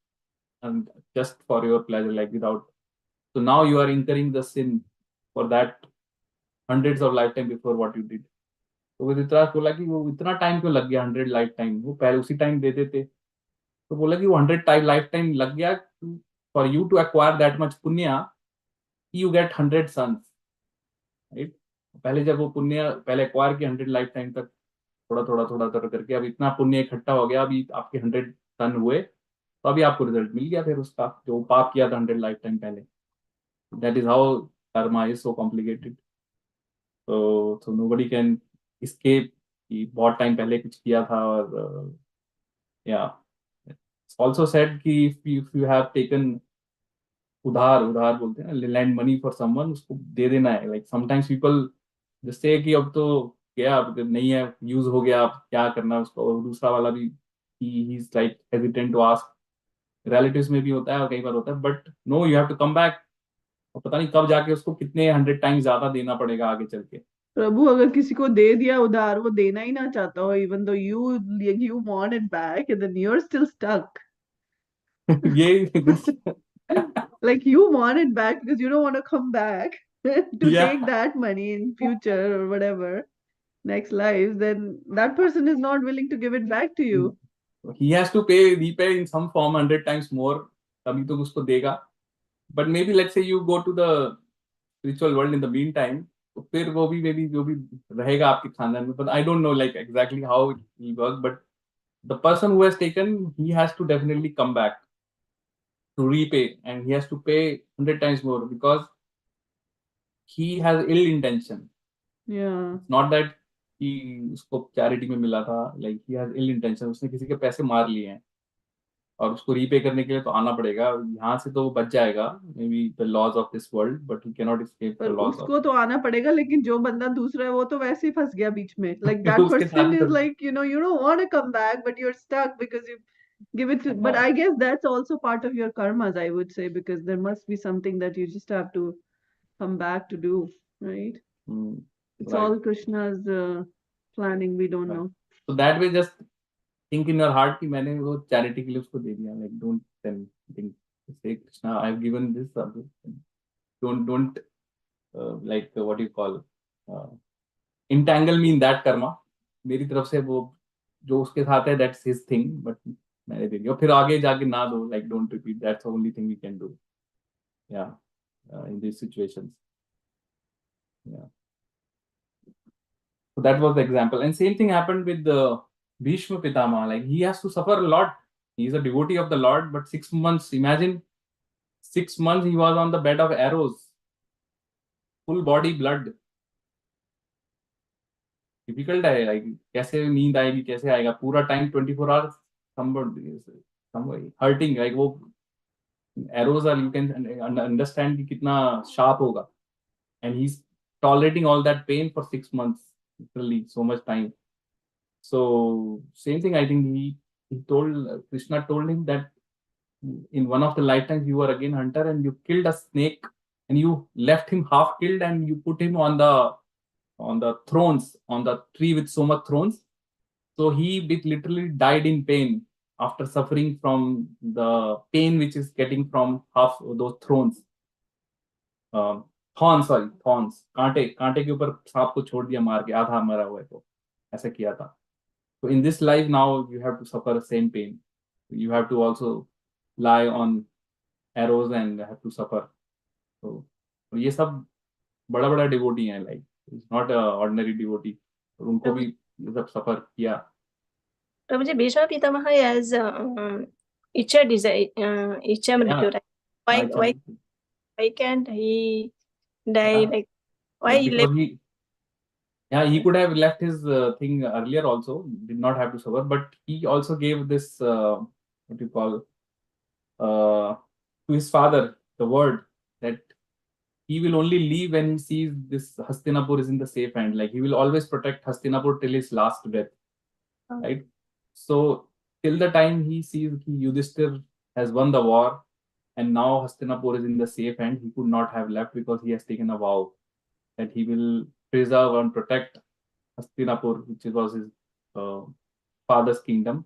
and just for your pleasure, like without. So now you are incurring the sin for that hundreds of lifetime before what you did. तो वो धृतराष्ट्र बोला कि वो इतना time क्यों लग गया, 100 life time, वो पहले उसी टाइम दे देते. तो बोला कि वो 100 टाइम लाइफ टाइम लग गया for you to acquire that much पुण्य, यू गेट 100 सन्स, राइट. पहले जब वो पुण्य पहले एक्वायर किया 100 लाइफ टाइम तक, थोड़ा करके अब इतना पुण्य इकट्ठा हो गया, अभी आपके 100 सन हुए, तो अभी आपको रिजल्ट मिल गया फिर उसका जो पाप किया था 100 लाइफ टाइम पहले. That is how Karma is so complicated. so nobody can escape कि बहुत टाइम पहले कुछ किया था. और या also said कि if you have taken उधार बोलते हैं ना, lend money for someone, उसको दे देना है. Like sometimes people just say कि अब तो गया, अब नहीं है, यूज हो गया, अब क्या करना है उसको. और दूसरा वाला भी he's like hesitant to ask. Relatives में भी होता है और कई बार होता है, but no, you have to come back. और पता नहीं कब जाके उसको कितने 100 टाइम्स ज्यादा देना पड़ेगा आगे चल के. प्रभु अगर किसी को दे दिया उधार, वो देना ही ना चाहता हो, even though you want it back, and then you're still stuck. ये Like you want it back because you don't want to come back to Yeah. take that money in future or whatever next life, then that person is not willing to give it back to you. He has to repay in some form 100 times more, तभी तो उसको देगा. But maybe let's say you go to the spiritual world in the meantime, तो फिर वो भी maybe जो भी रहेगा आपके खानदान में. But I don't know like exactly how it will work. But the person who has taken, he has to definitely come back to repay, and he has to pay 100 times more because he has ill intention. Yeah. It's not that कि उसको charity में मिला था, like he has ill intention. उसने किसी के पैसे मार लिए हैं और उसको रीपे करने के लिए तो आना पड़ेगा. यहाँ से तो वो बच जाएगा, may be the laws of this world, but he cannot escape the पर लॉज उसको तो आना पड़ेगा, लेकिन जो बंदा दूसरा है वो तो वैसे ही फंस गया बीच में. Like that उसके साथ person ही is तो- like, you don't want to come back, but you're stuck because you give it to. But हाँ. I guess that's also part of your karmas, I would say, because there must be something that you just have to come back to do, right? It's right. all Krishna's planning. We don't Right. know. So that way just think in your heart कि मैंने वो charity के लिए उसको दे दिया. Like don't then think, say Krishna, I've given this. Don't like what do you call entangle me in that karma. मेरी तरफ से वो जो उसके साथ है, that's his thing, but मैंने दे दिया. और फिर आगे जाके ना दो, like don't repeat. That's the only thing we can do. Yeah, in these situations. Yeah. So that was the example. And same thing happened with the Bhishma Pitama. Like he has to suffer a lot. He's a devotee of the Lord, but 6 months, imagine 6 months he was on the bed of arrows, full body blood. Difficult है, like कैसे नींद आएगी, कैसे आएगा, पूरा time 24 hours hurting. Like वो arrows are, you can understand कि कितना sharp होगा. And he's tolerating all that pain for 6 months, literally so much time. So same thing, I think he told, Krishna told him that in one of the lifetimes you were again hunter and you killed a snake and you left him half killed and you put him on the thrones, on the tree with so much thorns. So he literally died in pain after suffering from the pain which is getting from half those thorns. Thorns, कांटे के ऊपर सांप को छोड़ दिया मार के, आधा मरा हुआ है, तो ऐसा किया था. So in this life now you have to suffer the same pain. You have to also lie on arrows and have to suffer. So ये सब बड़ा बड़ा डिवोटी हैं, like it's not a ordinary devotee. उनको भी ये सब सफर किया. प्रभुजी, भीष्म पितामह has इच्छा मृत्यु, right? Why can't he die? Like why he Because left? he could have left his thing earlier also, did not have to suffer, but he also gave this what you call to his father the word that he will only leave when he sees this Hastinapur is in the safe hand. Like he will always protect Hastinapur till his last breath, right? So till the time he sees Yudhishthir has won the war and now Hastinapur is in the safe hand, he could not have left because he has taken a vow that he will preserve and protect Hastinapur, which was his father's kingdom,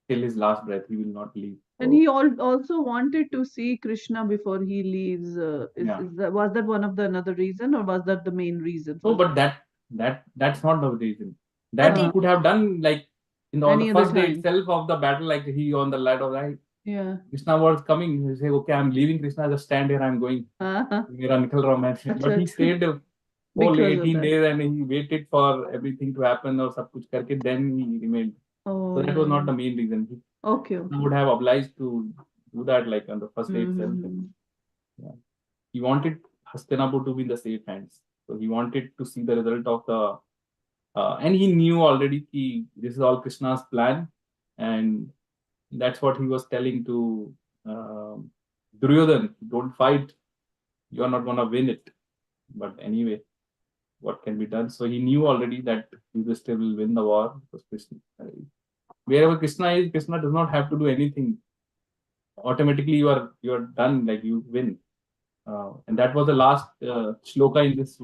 till his last breath. He will not leave. And he also wanted to see Krishna before he leaves. Was that one of the another reason, or was that the main reason? No, but that's not the reason. That he could have done like in on the first day itself of the battle, like he on the ladder, right? Yeah. Krishna was coming. He say, "Okay, I'm leaving. Krishna, just stand here. I'm going." मेरा निकल रहा हूँ मैं. But he stayed whole 18 days and he waited for everything to happen और सब कुछ करके then he remained. So that was not the main reason. He would have obliged to do that like on the first day itself. Yeah. He wanted Hastinapur to be in the safe hands. So he wanted to see the result of the and he knew already that this is all Krishna's plan, and That's what he was telling to Duryodhan. Don't fight. You are not going to win it. But anyway, what can be done? So he knew already that Yudhishthira will win the war. Because Krishna, wherever Krishna is, Krishna does not have to do anything. Automatically, you are done. Like you win. And that was the last shloka in this.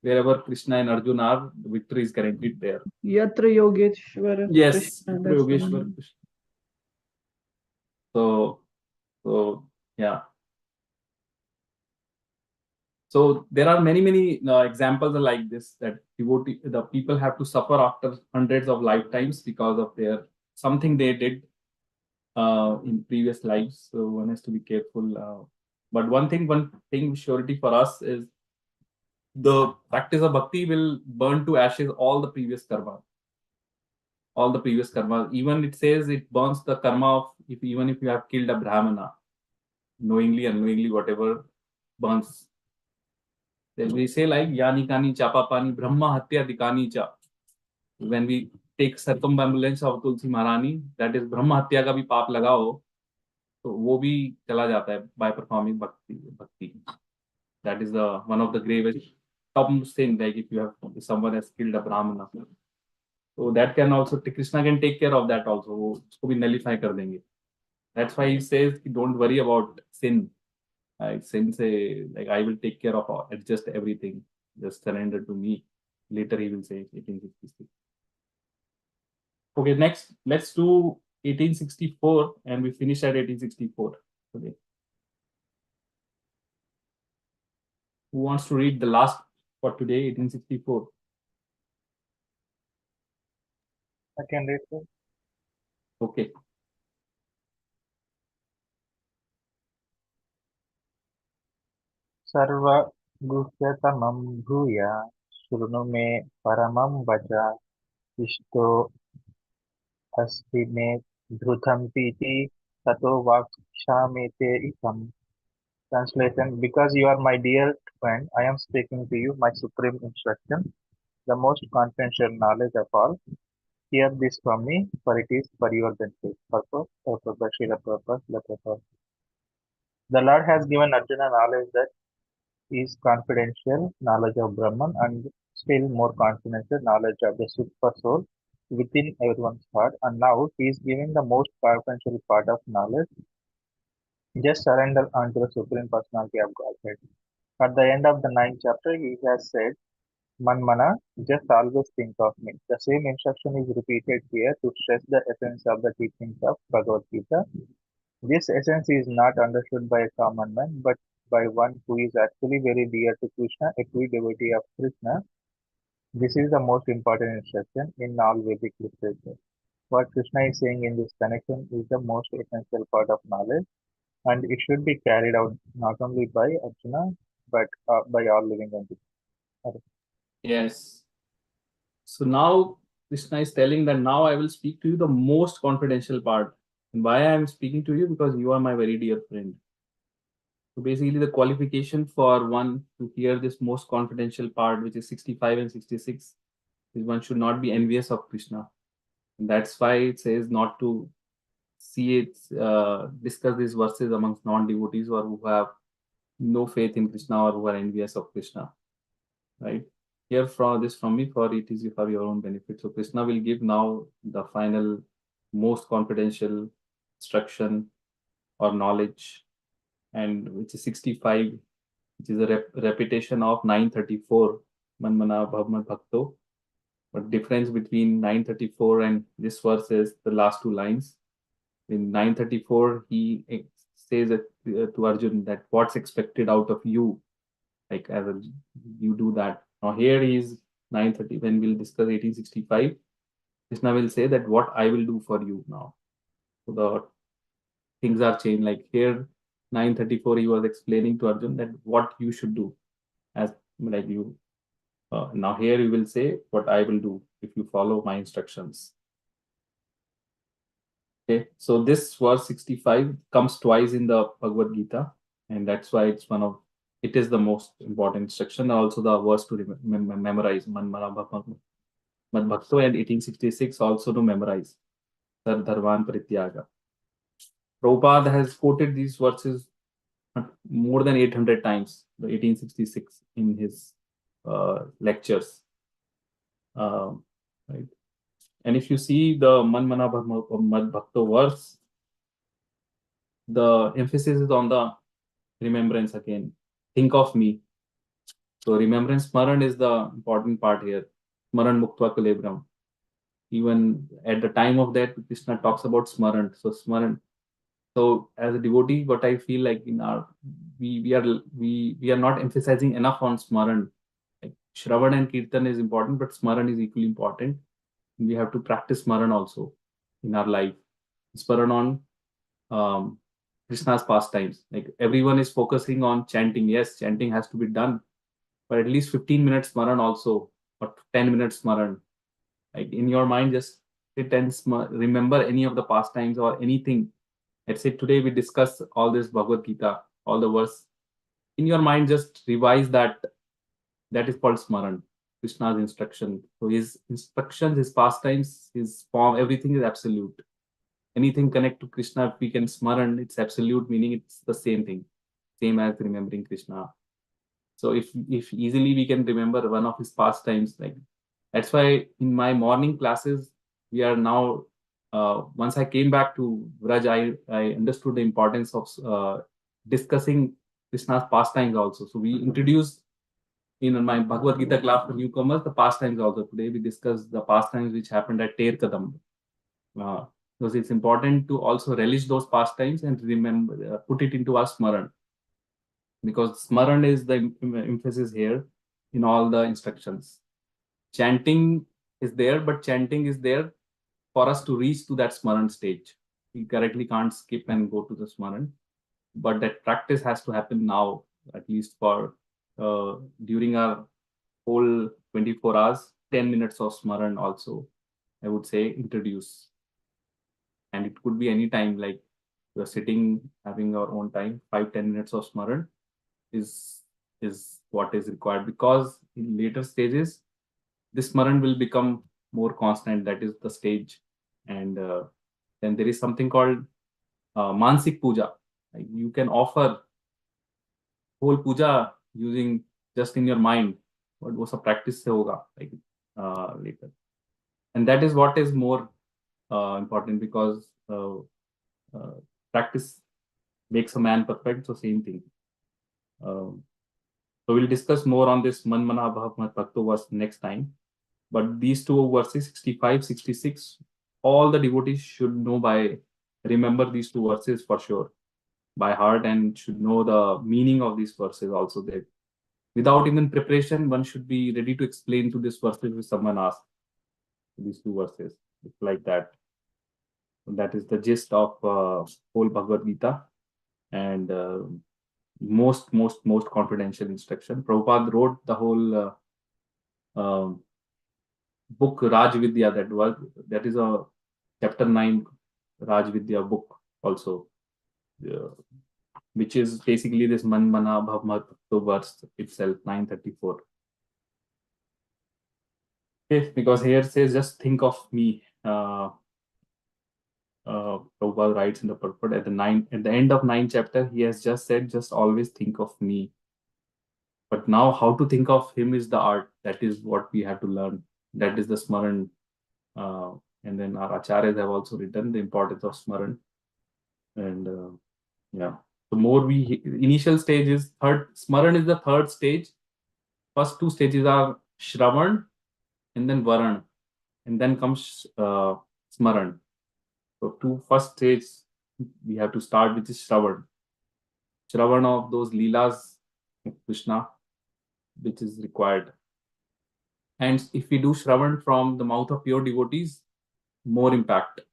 Wherever Krishna and Arjuna are, the victory is guaranteed there. Yatra Yogeshwara Yes, Krishna. Yatra Yogeshwara Krishna. So yeah. So there are many examples like this, that the people have to suffer after hundreds of lifetimes because of something they did in previous lives. So one has to be careful. But one thing surety for us is the practice of bhakti will burn to ashes all the previous karma. All the previous karma. Even it says it burns the karma of even if you have killed a brahmana, knowingly, unknowingly, whatever burns. Then we say like yani kani chapa pani brahma hatya dikani cha. When we take circumambulance of Tulsi Maharani, that is brahma hatya ka bhi paap lagao, तो वो भी चला जाता है by performing bhakti. That is one of the gravest topmost sin. Like if someone has killed a brahmana, so that can also Krishna can take care of that also. वो उसको भी nullify कर देंगे. That's why he says don't worry about sin. Sin say like I will take care of adjust everything. Just surrender to me. Later he will say 1866. Okay, next let's do 1864 and we finish at 1864. Okay. Who wants to read the last for today, 1864? I can read it. Okay. सर्वगुह्यतमं भूय शृणु मे परमं वच इष्टो अस्ति मे धृतं पीति ततो वाक्ष्यामि ते इदम्. Translation: Because you are my dear friend, I am speaking to you my supreme instruction, the most confidential knowledge of all. Hear this from me, for it is for your benefit. Purpose. The Lord has given Arjuna knowledge that is confidential knowledge of Brahman and still more confidential knowledge of the super soul within everyone's heart. And now he is giving the most confidential part of knowledge. Just surrender unto the Supreme Personality of Godhead. At the end of the 9th chapter, he has said, Manmana, just always think of me. The same instruction is repeated here to stress the essence of the teachings of Bhagavad Gita. This essence is not understood by a common man, but by one who is actually very dear to Krishna, a true devotee of Krishna. This is the most important instruction in all Vedic literature. What Krishna is saying in this connection is the most essential part of knowledge, and it should be carried out not only by Arjuna, but by all living entities. Yes. So now Krishna is telling that now I will speak to you the most confidential part. And why I am speaking to you? Because you are my very dear friend. So basically the qualification for one to hear this most confidential part, which is 65 and 66, is one should not be envious of Krishna. And that's why it says not to discuss these verses amongst non-devotees or who have no faith in Krishna or who are envious of Krishna. Right? Hear from me, for it is for your own benefit. So Krishna will give now the final, most confidential instruction or knowledge, and which is 65, which is a repetition of 934, Manmana Bhavman Bhakto. But difference between 934 and this verse is the last two lines. In 934, he says to Arjun that what's expected out of you, like as you do that. Now here is 930. When we'll discuss 1865, Krishna will say that what I will do for you now. So the things are changed. Like here, 934, he was explaining to Arjun that what you should do, as like you. Now here he will say what I will do if you follow my instructions. Okay, so this verse 65 comes twice in the Bhagavad Gita, and that's why it is the most important instruction, also the verse to memorize, Manmana Bhakto, and 1866 also to memorize, Sardharvan Prityaga. Prabhupada has quoted these verses more than 800 times, the 1866 in his lectures. Right. And if you see the Man Mana Mad Bhakto verse, the emphasis is on the remembrance again. Think of me. So remembrance, Smaran is the important part here. Smaran Muktva Kalebram. Even at the time of that, Krishna talks about Smaran. So Smaran. So as a devotee, what I feel like in our we are not emphasizing enough on Smaran. Like Shravan and Kirtan is important, but Smaran is equally important. We have to practice Smaran also in our life. Smaran on Krishna's pastimes. Like everyone is focusing on chanting. Yes, chanting has to be done, but at least 15 minutes Smaran also, or 10 minutes Smaran. Like in your mind, just sit and remember any of the pastimes or anything. Let's say today we discuss all this Bhagavad Gita, all the verse. In your mind, just revise that. That is called Smaran, Krishna's instruction. So his instructions, his pastimes, his form, everything is absolute. Anything connect to Krishna, if we can Smaran, it's absolute, meaning it's the same thing, same as remembering Krishna. So if easily we can remember one of his pastimes, like that's why in my morning classes, we are now, once I came back to Vraj, I understood the importance of discussing Krishna's pastimes also. So we introduced in my Bhagavad Gita class for newcomers, the pastimes also. Today we discussed the pastimes which happened at Ter Kadam. Because it's important to also relish those pastimes and remember, put it into our Smaran. Because Smaran is the emphasis here in all the instructions. Chanting is there, but chanting is there for us to reach to that Smaran stage. We correctly can't skip and go to the Smaran, but that practice has to happen now, at least for during our whole 24 hours, 10 minutes of Smaran also, I would say, introduce. And it could be any time, like you're sitting, having our own time, 5-10 minutes of Smaran is what is required, because in later stages, this Smaran will become more constant. That is the stage. And then there is something called Mansik Puja. Like you can offer whole puja using just in your mind, but was a practice se hoga, like later. And that is what is more important, because practice makes a man perfect. So same thing. So we'll discuss more on this Man Mana Bhav Bhakto verse next time. But these two verses, 65, 66, all the devotees should know remember these two verses for sure by heart, and should know the meaning of these verses also. That without even preparation, one should be ready to explain to this verses if someone asks these two verses. It's like that. That is the gist of whole Bhagavad Gita, and most confidential instruction. Prabhupada wrote the whole book Raj Vidya. That is a chapter 9 Raj Vidya book also, which is basically this Man Mana Bhav Bhakto verse itself, 934. Okay, because here it says, just think of me. Prabhupada writes in the purport at the end of 9th chapter, he has just said, just always think of me. But now how to think of him is the art. That is what we have to learn. That is the Smaran. And then our acharyas have also written the importance of Smaran. And yeah, the more initial stage is Smaran is the third stage. First two stages are Shravan and then Varan. And then comes Smaran. So first stage we have to start with is Shravan. Shravan of those Leelas of Krishna, which is required. And if we do Shravan from the mouth of pure devotees, more impact. It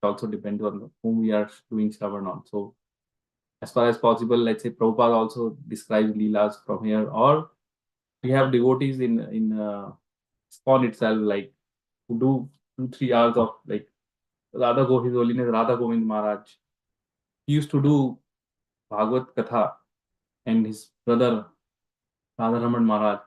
also depends on whom we are doing Shravan on. So as far as possible, let's say Prabhupada also describes Leelas from here, or we have devotees in ISKCON itself, like who do 2-3 hours of like Radha Govind, His Holiness Radha Govind Maharaj. He used to do Bhagavad Katha, and his brother Radha Raman Maharaj,